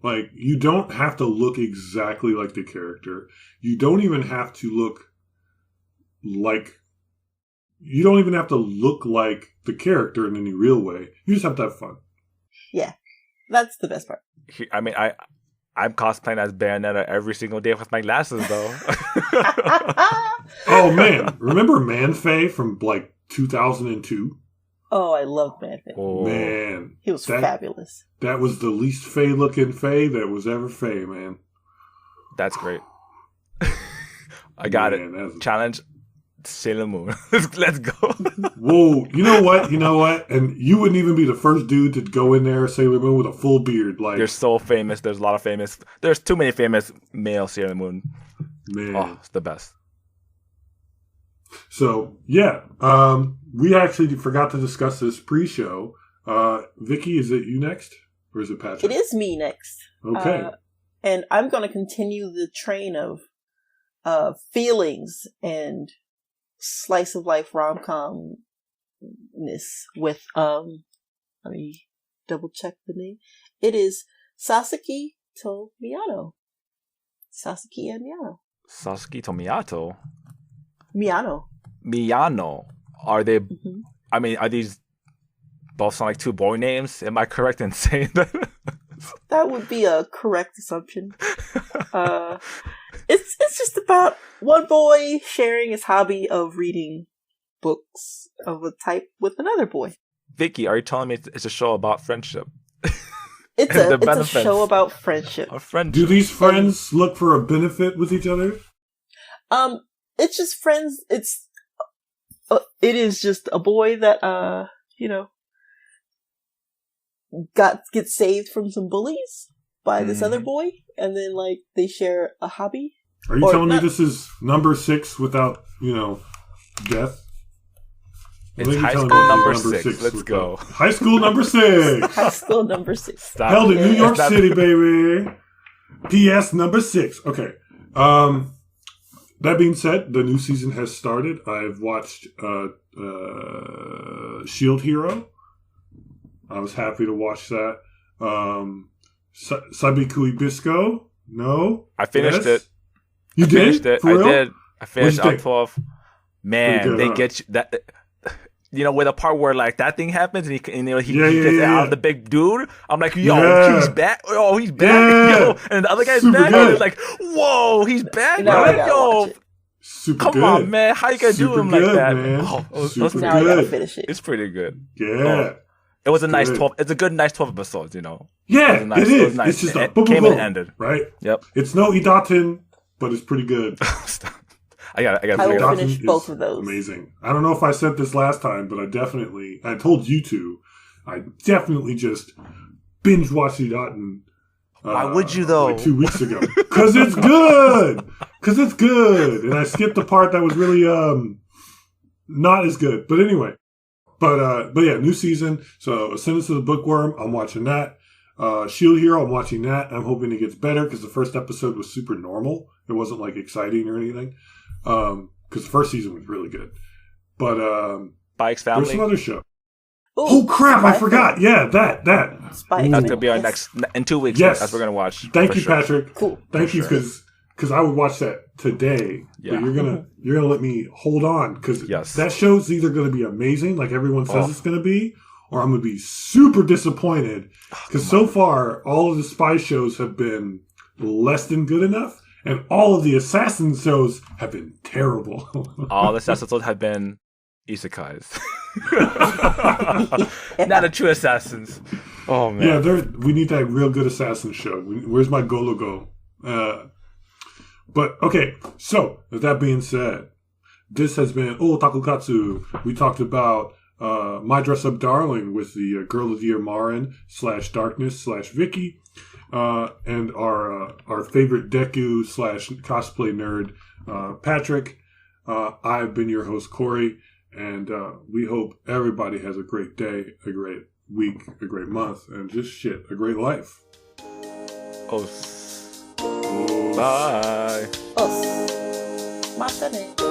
Like, you don't have to look exactly like the character. You don't even have to look like the character in any real way. You just have to have fun. Yeah, that's the best part. I mean, I'm cosplaying as Bayonetta every single day with my glasses, though. Oh, man. Remember Man-Fae from, like, 2002? Oh, I love Man-Fae. Oh. Man. He was fabulous. That was the least Fae-looking Fae that was ever Fae, man. That's great. I got it. Challenge Sailor Moon. Let's go. Whoa. You know what? And you wouldn't even be the first dude to go in there, Sailor Moon, with a full beard. Like, they're so famous. There's a lot of famous. There's too many famous male Sailor Moon. Man. Oh, it's the best. So, yeah. We actually forgot to discuss this pre-show. Vicky, is it you next? Or is it Patrick? It is me next. Okay. And I'm going to continue the train of feelings and slice of life rom-com-ness with, let me double check the name. It is Sasaki to Miyano. Sasaki and Miyano. Sasaki to Miyato? Miyano. Are they... Mm-hmm. I mean, are these both sound like two boy names? Am I correct in saying that? That would be a correct assumption. It's just about one boy sharing his hobby of reading books of a type with another boy. Vicky, are you telling me it's a show about friendship? It's a show about friendship. Do these friends look for a benefit with each other? It's just friends. It is just a boy that gets saved from some bullies by this other boy, and then like they share a hobby. Are you telling me this is number 6 without death? It's high school number 6. Let's go. High school number 6. High school number 6. Stop. Held in New York City, baby. PS number 6. Okay. That being said, the new season has started. I've watched Shield Hero. I was happy to watch that. Sono Bisque. No? I finished it. You did? I did. I finished up 12. Man, they get you that. With the part where like that thing happens and he gets out of the big dude. I'm like, yo, he's back. Oh, he's back. Yeah. Yo, and the other guy's Super back. good. And it's like, whoa, he's back. Yo, super come good. on, man. How you gonna do him like that? Man. Oh, now I gotta finish it. It's pretty good. Yeah. It was a nice 12. It's a good, nice 12 episodes. Yeah, it is. Nice. It's just it boom, came boom, and ended. Right. Yep. It's no Idaten, but it's pretty good. I got. I will finish both of those. Amazing. I don't know if I said this last time, but I told you to. I definitely just binge watched Idaten. Why would you though? Like 2 weeks ago. Because it's good. And I skipped the part that was really not as good. But anyway. But yeah, new season. So Ascendance of the Bookworm, I'm watching that. Shield Hero, I'm watching that. I'm hoping it gets better because the first episode was super normal. It wasn't like exciting or anything. Because the first season was really good. But Bike's Family. There's some other show. Ooh, oh crap! I forgot. Yeah, that. That's gonna be our next in 2 weeks. Yes, that's what we're gonna watch. Thank you, sure. Patrick. Cool. Thank you, because I would watch that today. Yeah. But you're gonna let me hold on because that show's either gonna be amazing, like everyone says it's gonna be, or I'm gonna be super disappointed because so far all of the spy shows have been less than good enough, and all of the assassin shows have been terrible. All the assassins have been isekais. Not a true assassins. Oh man. Yeah, we need that real good assassin show. Where's my Gologo? But okay, so with that being said, this has been Taku Katsu. We talked about My Dress Up Darling with the Girl of the Year Marin /Darkness /Vicky, and our favorite Deku /cosplay nerd Patrick. I've been your host Cori, and we hope everybody has a great day, a great week, a great month, and just a great life. Bye. Matane.